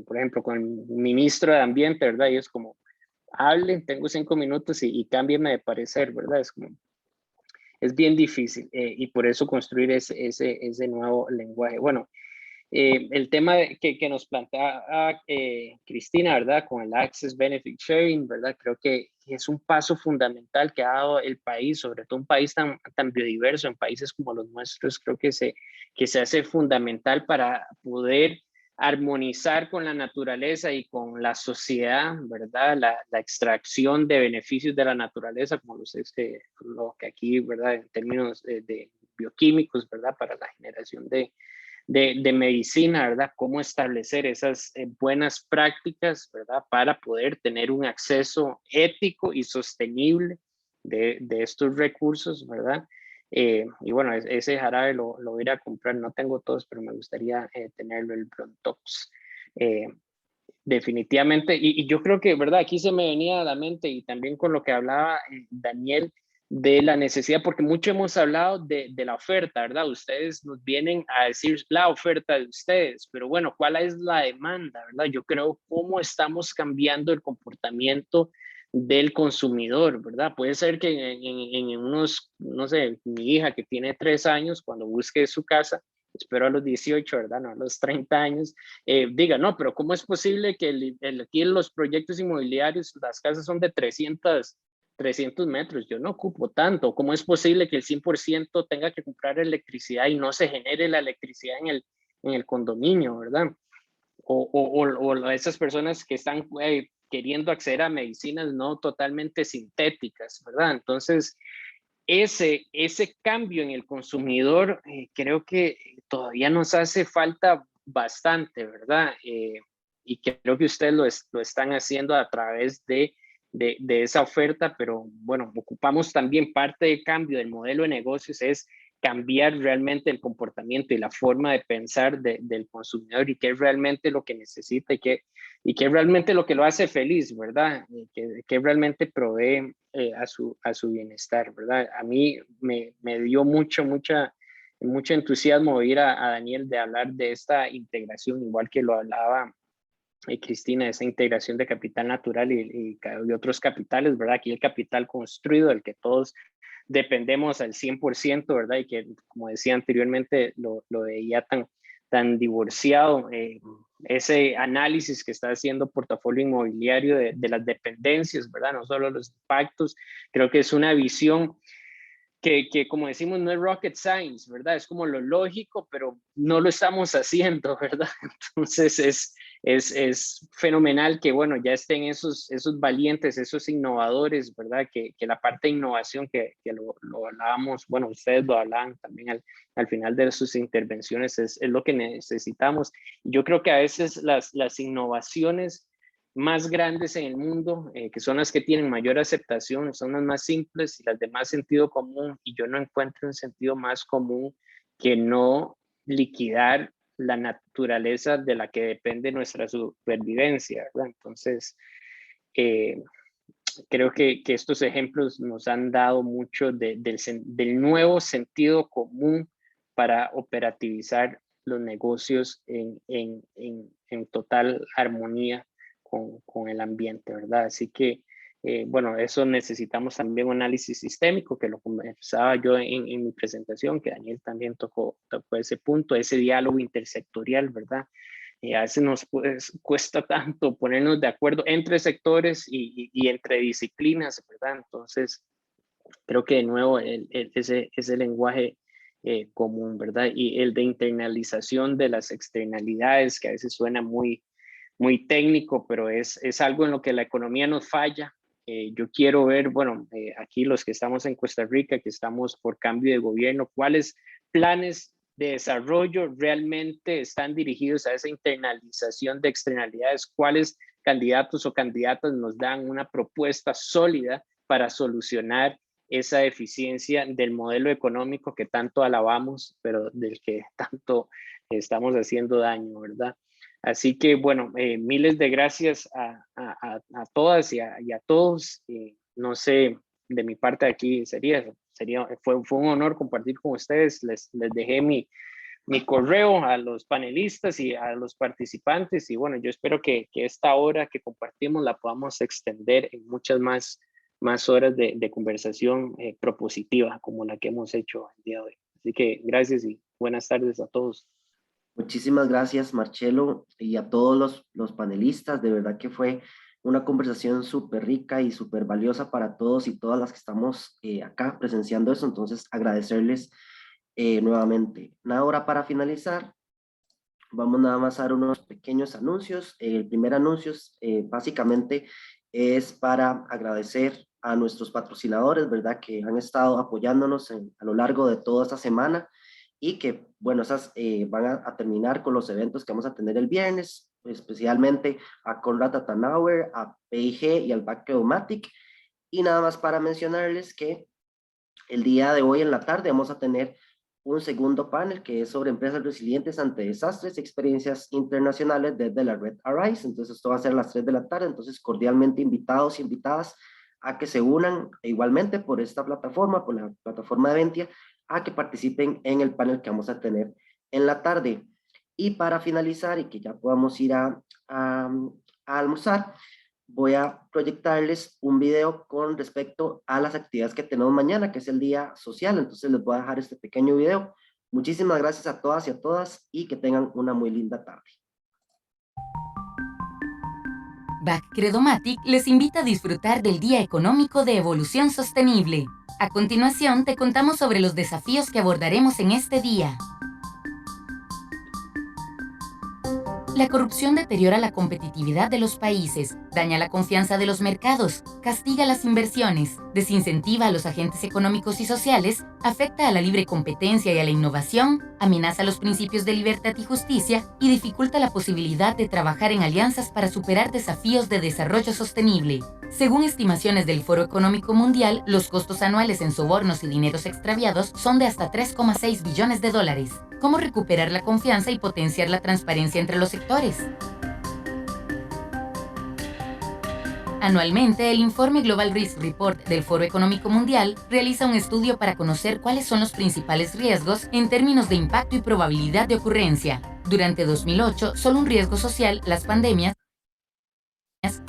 por ejemplo, con el ministro de Ambiente, ¿verdad? Y es como, hablen, tengo 5 minutos y cámbienme de parecer, ¿verdad? Es como, es bien difícil y por eso construir ese nuevo lenguaje. Bueno, el tema que nos plantea Cristina, ¿verdad? Con el Access Benefit Sharing, ¿verdad? Creo que es un paso fundamental que ha dado el país, sobre todo un país tan biodiverso, en países como los nuestros, creo que se hace fundamental para poder armonizar con la naturaleza y con la sociedad, ¿verdad? La extracción de beneficios de la naturaleza, como lo que aquí, ¿verdad? En términos de bioquímicos, ¿verdad? Para la generación de medicina, ¿verdad? Cómo establecer esas buenas prácticas, ¿verdad? Para poder tener un acceso ético y sostenible de estos recursos, ¿verdad? Y bueno, ese jarabe lo voy a ir a comprar, no tengo todos, pero me gustaría tenerlo, el Brontox. Definitivamente, y yo creo que, ¿verdad? Aquí se me venía a la mente y también con lo que hablaba Daniel de la necesidad, porque mucho hemos hablado de la oferta, ¿verdad? Ustedes nos vienen a decir la oferta de ustedes, pero bueno, ¿cuál es la demanda, ¿verdad? Yo creo cómo estamos cambiando el comportamiento del consumidor, ¿verdad? Puede ser que en unos, no sé, mi hija que tiene 3 años, cuando busque su casa, espero a los 18, ¿verdad? No a los 30 años, diga, no, pero ¿cómo es posible que aquí en los proyectos inmobiliarios las casas son de 300 metros? Yo no ocupo tanto. ¿Cómo es posible que el 100% tenga que comprar electricidad y no se genere la electricidad en el condominio, ¿verdad? O esas personas que están queriendo acceder a medicinas no totalmente sintéticas, ¿verdad? Entonces, ese cambio en el consumidor creo que todavía nos hace falta bastante, ¿verdad? Y creo que ustedes lo están haciendo a través de esa oferta, pero bueno, ocupamos también parte del cambio del modelo de negocios, es cambiar realmente el comportamiento y la forma de pensar del consumidor y qué es realmente lo que necesita y qué es realmente lo que lo hace feliz, ¿verdad? Que realmente provee a su bienestar, ¿verdad? A mí me dio mucho entusiasmo oír a Daniel de hablar de esta integración, igual que lo hablaba Cristina, esa integración de capital natural y otros capitales, ¿verdad? Aquí el capital construido, del que todos dependemos al 100%, ¿verdad? Y que, como decía anteriormente, lo veía tan divorciado. Ese análisis que está haciendo Portafolio Inmobiliario de las dependencias, ¿verdad? No solo los impactos, creo que es una visión que como decimos, no es rocket science, ¿verdad? Es como lo lógico, pero no lo estamos haciendo, ¿verdad? Entonces es fenomenal que, bueno, ya estén esos valientes, esos innovadores, ¿verdad? Que la parte de innovación que lo hablábamos, bueno, ustedes lo hablaban también al final de sus intervenciones, es lo que necesitamos. Yo creo que a veces las innovaciones más grandes en el mundo, que son las que tienen mayor aceptación, son las más simples y las de más sentido común, y yo no encuentro un sentido más común que no liquidar la naturaleza de la que depende nuestra supervivencia, ¿verdad? Entonces, creo que estos ejemplos nos han dado mucho del nuevo sentido común para operativizar los negocios en total armonía con el ambiente, ¿verdad? Así que, bueno, eso necesitamos también un análisis sistémico, que lo conversaba yo en mi presentación, que Daniel también tocó ese punto, ese diálogo intersectorial, ¿verdad? A veces nos cuesta tanto ponernos de acuerdo entre sectores y entre disciplinas, ¿verdad? Entonces, creo que de nuevo ese lenguaje común, ¿verdad? Y el de internalización de las externalidades, que a veces suena muy técnico, pero es algo en lo que la economía nos falla. Yo quiero ver, bueno, aquí los que estamos en Costa Rica, que estamos por cambio de gobierno, cuáles planes de desarrollo realmente están dirigidos a esa internalización de externalidades, cuáles candidatos o candidatas nos dan una propuesta sólida para solucionar esa deficiencia del modelo económico que tanto alabamos, pero del que tanto estamos haciendo daño, ¿verdad? Así que, bueno, miles de gracias a todas y a todos. No sé, de mi parte aquí fue un honor compartir con ustedes. Les dejé mi correo a los panelistas y a los participantes. Y bueno, yo espero que esta hora que compartimos la podamos extender en muchas más horas de conversación propositiva como la que hemos hecho el día de hoy. Así que gracias y buenas tardes a todos. Muchísimas gracias, Marcelo, y a todos los panelistas. De verdad que fue una conversación súper rica y súper valiosa para todos y todas las que estamos acá presenciando eso. Entonces, agradecerles nuevamente. Ahora, para finalizar, vamos nada más a dar unos pequeños anuncios. El primer anuncio básicamente es para agradecer a nuestros patrocinadores, ¿verdad? Que han estado apoyándonos a lo largo de toda esta semana y que, bueno, esas van a terminar con los eventos que vamos a tener el viernes, especialmente a Konrad Adenauer, a P&G y al Backeomatic. Y nada más para mencionarles que el día de hoy en la tarde vamos a tener un segundo panel que es sobre empresas resilientes ante desastres y experiencias internacionales desde la red Arise. Entonces esto va a ser a las 3 de la tarde, entonces cordialmente invitados y invitadas a que se unan igualmente por esta plataforma, por la plataforma de Eventia, a que participen en el panel que vamos a tener en la tarde. Y para finalizar y que ya podamos ir a almorzar, voy a proyectarles un video con respecto a las actividades que tenemos mañana, que es el día social. Entonces les voy a dejar este pequeño video. Muchísimas gracias a todas y a todas y que tengan una muy linda tarde. Bacredomatic les invita a disfrutar del Día Económico de Evolución Sostenible. A continuación, te contamos sobre los desafíos que abordaremos en este día. La corrupción deteriora la competitividad de los países, daña la confianza de los mercados, castiga las inversiones, desincentiva a los agentes económicos y sociales, afecta a la libre competencia y a la innovación, amenaza los principios de libertad y justicia y dificulta la posibilidad de trabajar en alianzas para superar desafíos de desarrollo sostenible. Según estimaciones del Foro Económico Mundial, los costos anuales en sobornos y dineros extraviados son de hasta 3,6 billones de dólares. ¿Cómo recuperar la confianza y potenciar la transparencia entre los sectores? Anualmente, el informe Global Risk Report del Foro Económico Mundial realiza un estudio para conocer cuáles son los principales riesgos en términos de impacto y probabilidad de ocurrencia. Durante 2008, solo un riesgo social, las pandemias,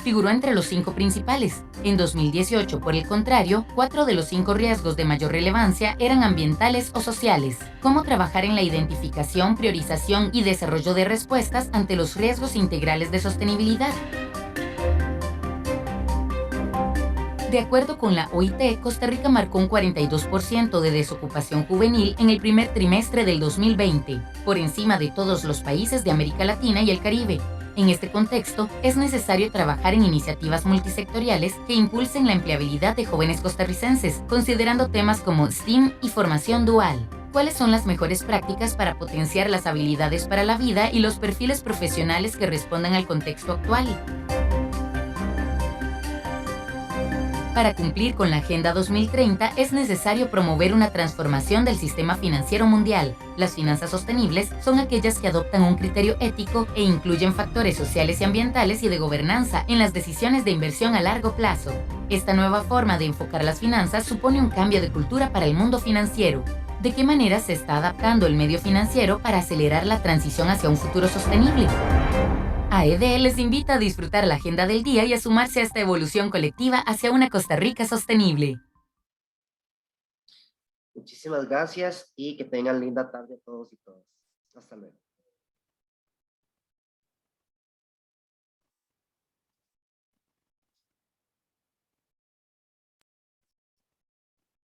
figuró entre los 5 principales. En 2018, por el contrario, 4 de los 5 riesgos de mayor relevancia eran ambientales o sociales. ¿Cómo trabajar en la identificación, priorización y desarrollo de respuestas ante los riesgos integrales de sostenibilidad? De acuerdo con la OIT, Costa Rica marcó un 42% de desocupación juvenil en el primer trimestre del 2020, por encima de todos los países de América Latina y el Caribe. En este contexto, es necesario trabajar en iniciativas multisectoriales que impulsen la empleabilidad de jóvenes costarricenses, considerando temas como STEAM y formación dual. ¿Cuáles son las mejores prácticas para potenciar las habilidades para la vida y los perfiles profesionales que respondan al contexto actual? Para cumplir con la Agenda 2030 es necesario promover una transformación del sistema financiero mundial. Las finanzas sostenibles son aquellas que adoptan un criterio ético e incluyen factores sociales y ambientales y de gobernanza en las decisiones de inversión a largo plazo. Esta nueva forma de enfocar las finanzas supone un cambio de cultura para el mundo financiero. ¿De qué manera se está adaptando el medio financiero para acelerar la transición hacia un futuro sostenible? AED les invita a disfrutar la agenda del día y a sumarse a esta evolución colectiva hacia una Costa Rica sostenible. Muchísimas gracias y que tengan linda tarde a todos y todas. Hasta luego.